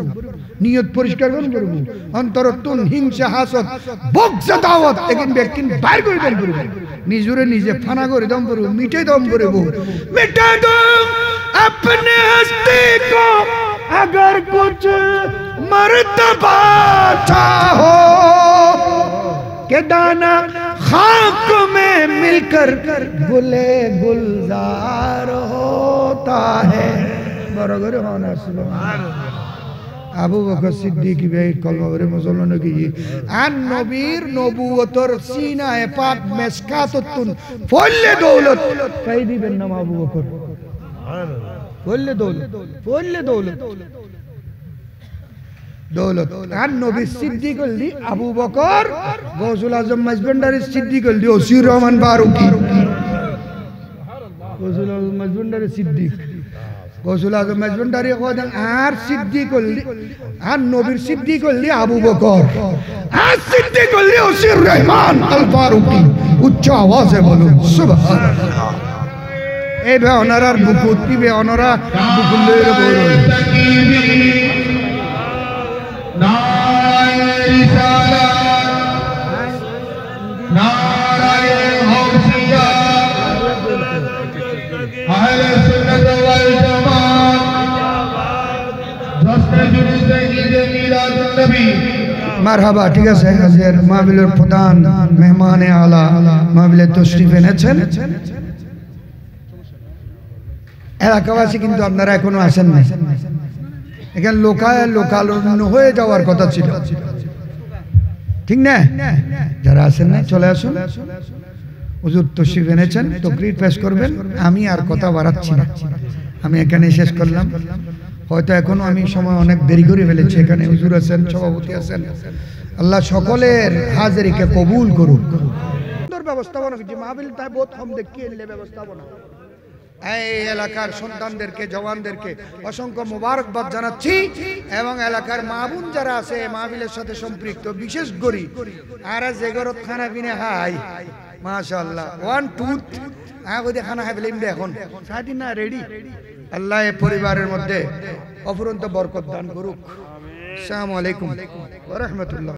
নিয়ত পরিষ্কার করব অন্তরতুন হিংসা হাসদ বগজ দাওয়াত একিন ব্যক্তি বাইর করে দেন করব নিজরে নিজে ফানা করে দম করব মিটে দম করব মিটা দম अपने हस्ती को अगर कुछ मर्तबा चाहो के दाना खाक में मिलकर गुले गुलजार होता है बरगर होना सुभान আবু বকর সিদ্দিক ভাই কলমা করে মুসলমান কি আন নবীর নবুয়তর সিনায়ে পাক মেসকাতুন ফলে দৌলত কই দিবেন নাম আবু বকর ফলে দৌলত ফলে দৌলত দৌলত আন নবী সিদ্দিক হলি আবু বকর গৌসুল আজম মাজবন্ডারি সিদ্দিক হলি ওসির রহমান ফারুকি গৌসুল আজম মাজবন্ডারি সিদ্দিক গৌসুল আজম মাজবন্ডারি কদন আর সিদ্দিক হলি আর নবীর সিদ্দিক হলি আবু বকর আর সিদ্দিক হলি ওসির রহমান আল ফারুকি উচ্চ আওয়াজে বলুন সুবহানাল্লাহ এই বে অনারার বুকুত কি বে অনারা বুকুল লইরে বলুন নারায়ে রিসালাত নারায়ে গাউসিয়া আহলে সুন্নাত ওয়াল জামাত দস্তে জুলুসে ঈদে মিলাদুন নবী মারহাবা ঠিক আছে আজকের মাহফিলের প্রধান মেহমানে আলা মাহফিলে তশরিফ এনেছেন এলাকাবাসী কিন্তু আপনারা এখনো আসেন না এখানে লোকাল হয়ে যাওয়ার কথা ছিল ঠিক না যারা আসেন না চলে আসুন হুজুর তশরিফ এনেছেন তাকরীর পেশ করবেন আমি আর কথা বাড়াচ্ছি না আমি এখানে শেষ করলাম হয়তো এখনো আমি সময় অনেক দেরি করে ফেলেছি এখানে হুজুর আছেন সভাপতি আছেন আল্লাহ সকলের হাজিরিকে কবুল করুক সুন্দর ব্যবস্থাপনা কি মাহফিল তাই বহুত কম দেখি এলে ব্যবস্থাপনা এই এলাকার সন্তানদেরকে জওয়ানদেরকে অসংখ্য মোবারকবাদ জানাচ্ছি এবং এলাকার মাহবুন যারা আছে মাহফিলের সাথে সম্পৃক্ত বিশেষ করে আর জেগরত খানা পিনে হাই মাশাআল্লাহ 1 2 ওই খানা খাই ফেলিম এখন সারাদিন না রেডি আল্লাহ এই পরিবারের মধ্যে অফুরন্ত বরকত দান করুক আসসালামু আলাইকুম ওয়া রাহমাতুল্লাহ।